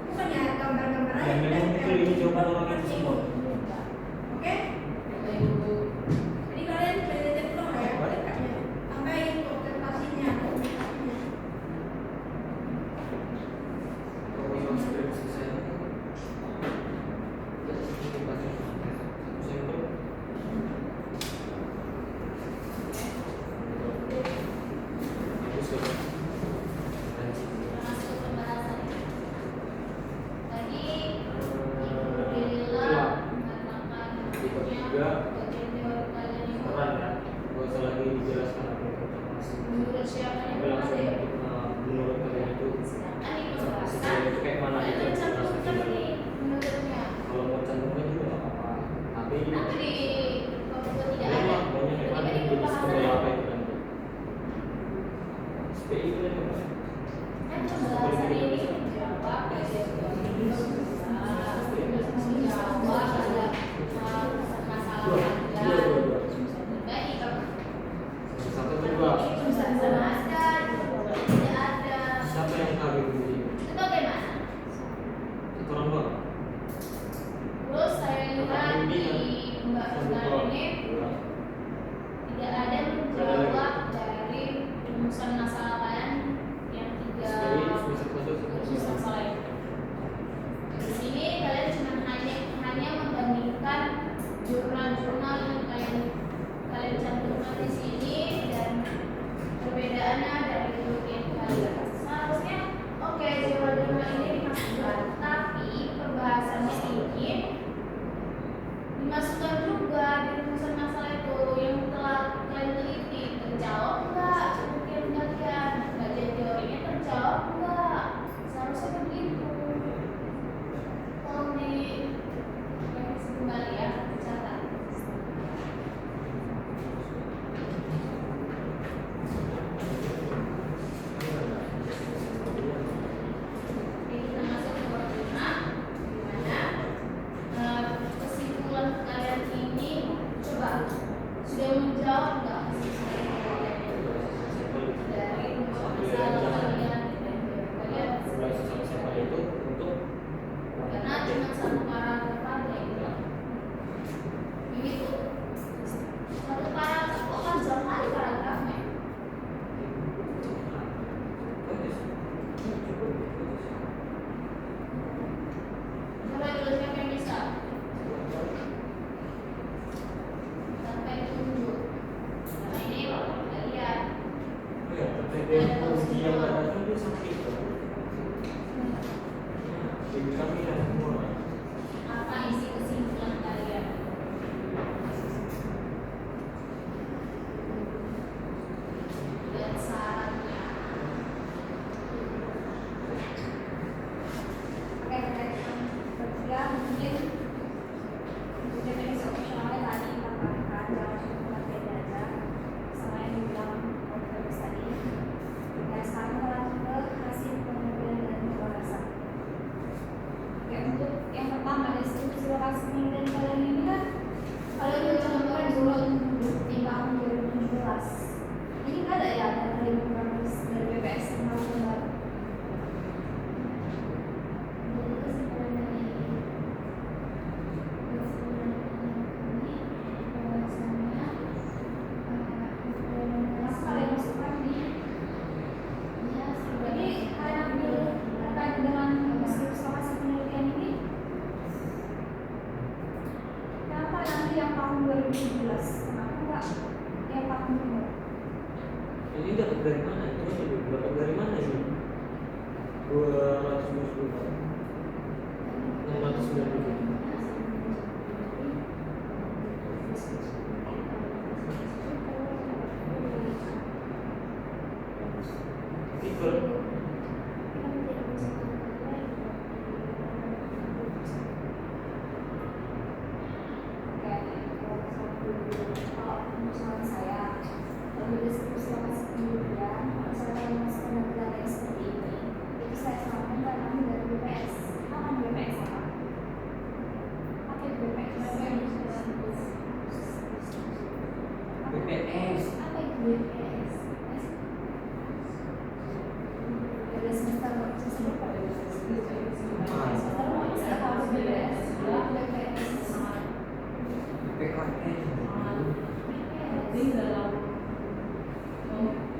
Bukannya gambar-gambar aja. Yang memang itu ini jawaban orang itu semua. Oke? Jadi kalian belajar dulu ya, dekatnya. Tambahin observasinya, dokumentasinya. Masuk pembahasan. Tadi Ibu Lila mengatakan bagian teori kalian itu Saran ya, gak usah lagi dijelaskan apa yang masih. menurut siapa yang Tapi langsung berhasil? menurut kalian itu Sedangkan di seperti pembahasan itu kayak mana kalian itu mencantumkan jelas. nih menurutnya. Kalau mau cantumkan juga nggak apa-apa. Tapi Nanti di kelompok tidak ada. banyak banyak yang ada Ketika di di sekolah apa pembahasan itu nanti. SPI itu kan apa? kan pembahasan ini menjawab menjawab ada masalah ada baik kalau Satu kedua. tidak ada Siapa yang kagum ini? itu bagaimana? Satu orang doang. Terus saya lihat di pembahasan ini Dua. tidak ada menjawab dari rumusan masalah kalian yang tiga SPI semester satu rumusan semester masalah itu. Di sini kalian cuma hanya membandingkan jurnal-jurnal yang kalian cantumkan di sini dan perbedaannya dari bagian kalian. Seharusnya oke jurnal-jurnal ini dimasukkan, tapi pembahasannya ini dimasukkan juga di rumusan masalah itu yang telah kalian teliti. Terjawab enggak kemungkinan kalian? Kajian teorinya terjawab enggak? Seharusnya begitu. Tolong di revisi kembali ya, catat. Oke, kita masuk ke bab 5 di mana kesimpulan kalian ini coba sudah menjawab enggak dari rumusan masalah kalian dan kalian Mulai siapa itu untuk karena cuma satu paragraf aja itu begitu satu paragraf kok panjang kali paragrafnya coba dulu siapa yang bisa sampai tunjuk karena ini waktu kita lihat dia pada itu sakit. Jadi kami yang semua. apa isi kesimpulan kalian dan sarannya. Oke, dari yang ketiga mungkin untuk definisi opsionalnya tadi tambahkan jangan cuma buat beda aja. Sama yang dibilang Ini dapat dari mana? Itu kan dapat dari mana ini? 224 690. People. BPS. Apa itu BPS? Ada semester berapa? Semester mau saya tahu BPS. BPS. PKN. Penting dalam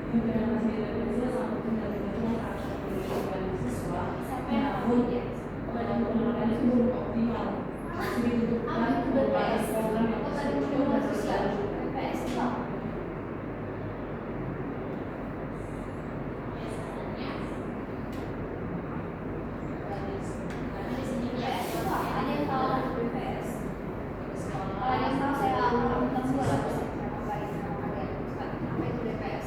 implementasi Indonesia sama dengan siswa. Namun penerapan itu belum optimal. Masih dibutuhkan beberapa program yang terstruktur dan sosial. BPS itu apa? Ada yang tahu BPS? Kalau ada yang tahu saya orang tersebut apa itu BPS?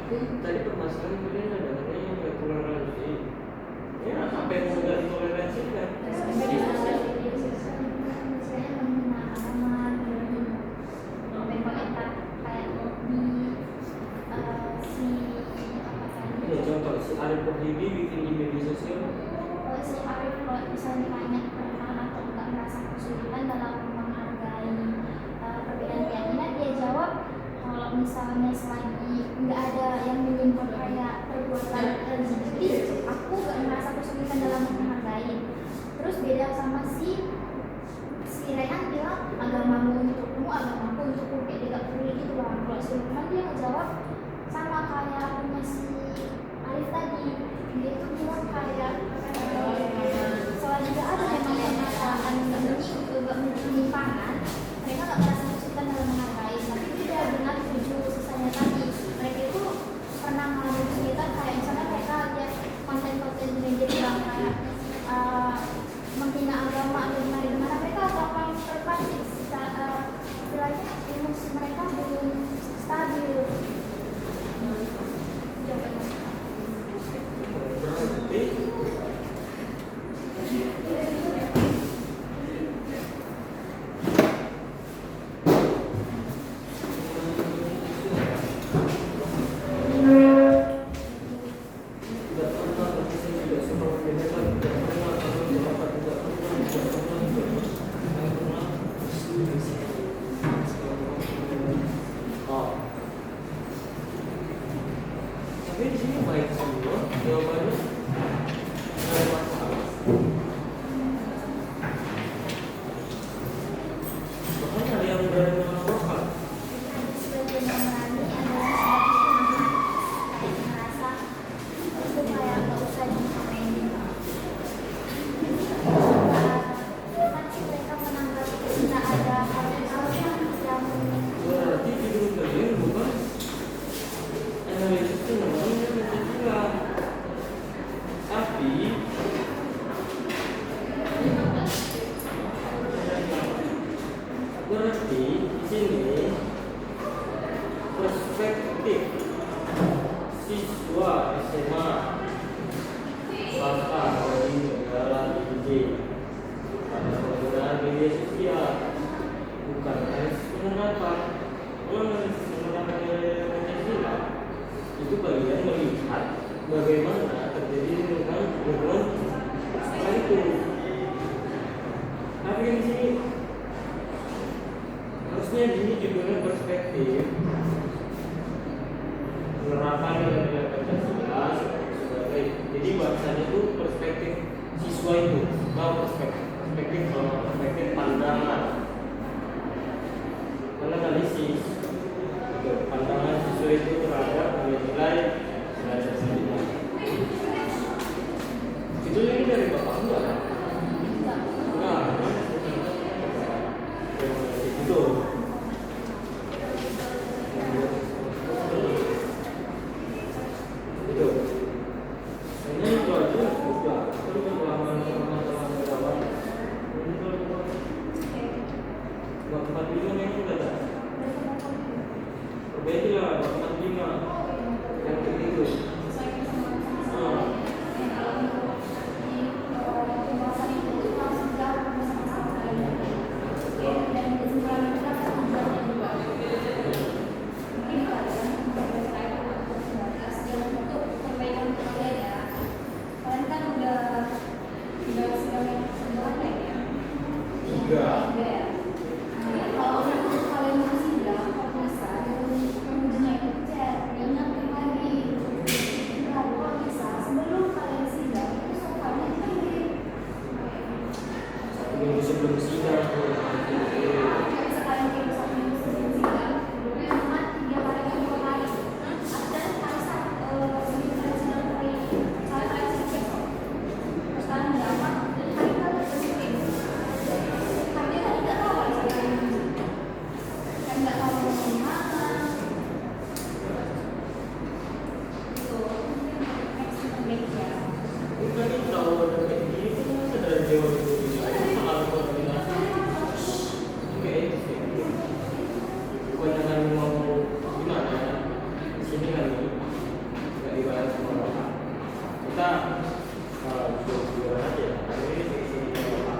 tadi permasalahan kalian adalah yang nggak toleransi. Ya, apa yang mau nggak ditoleransikan? Ya, contoh si Arif Wahyudi bikin di media sosial. Si Arif kalau misalnya banyak pernah atau nggak merasa kesulitan dalam menghargai perbedaan keyakinan, dia jawab kalau misalnya selagi nggak ada yang menyimpul kayak perbuatan LGBT, aku nggak merasa kesulitan dalam menghargai. Terus beda sama si Rehan bilang agamamu untukmu, agamaku untukku, kayak dia gak peduli gitu bang. Kalau si Lukman dia ngejawab sama kayak punya si Arif tadi, dia itu bilang kayak selagi gak ada memang pernyataan penyimpangan, mereka gak merasa kesulitan dalam menghargai. Tapi tidak dengan tujuh sisanya tadi, mereka itu pernah mengalami kesulitan kayak misalnya mereka lihat konten-konten di media bilang kayak menghina agama atau gimana, mereka gampang terpancing secara istilahnya emosi mereka belum stabil. Tapi di sini baik semua jawabannya nggak ada masalah. Bahkan ada yang berani melaporkan. Sebagai mengurangi adalah sebab itu merasa itu kayak nggak usah dikomenin. Kan sih mereka menanggapi tidak ada hal-hal yang Berarti hidup kalian bukan analisis itu namanya mencegah. Tapi berarti di sini perspektif siswa SMA swasta dari negara dididik pada penggunaan media sosial bukan analisis penerapan. Kalau analisis penerapan nilai Pancasila itu bagian melihat bagaimana terjadi lingkungan setelah itu. Tapi di sini harusnya ini judulnya perspektif penerapan nilai Pancasila sebagai, jadi bahasanya itu perspektif siswa itu, perspektif pandangan, analisis pandangan siswa itu terhadap nilai Pancasila. Itu ini dari bapak enggak? Enggak. Itu. Itu. Ini itu aja sudah. Terus pengalaman kawan. Ini kalau bapak lima yang enggak ada. Perbaikilah bapak lima. kita jujur aja. Ini sisi Bapak.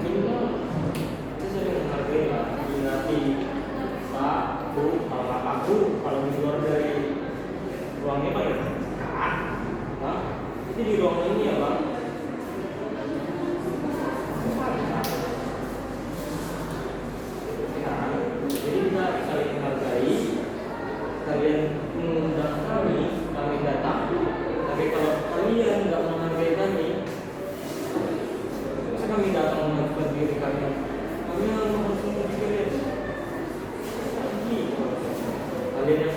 Minimal kita saling menghargai lah, diingati Pak, Bu, Pak, Bu. Kalau di luar dari ruangnya Pak ya, Pak. Itu di ruang ini ya Bang. Jadi kita saling menghargai. Kalian mengundang kami datang. Tapi kalau kalian nggak menghargai kami, masa kami datang mengajukan diri kami harus memikirkan lagi. Kalian yang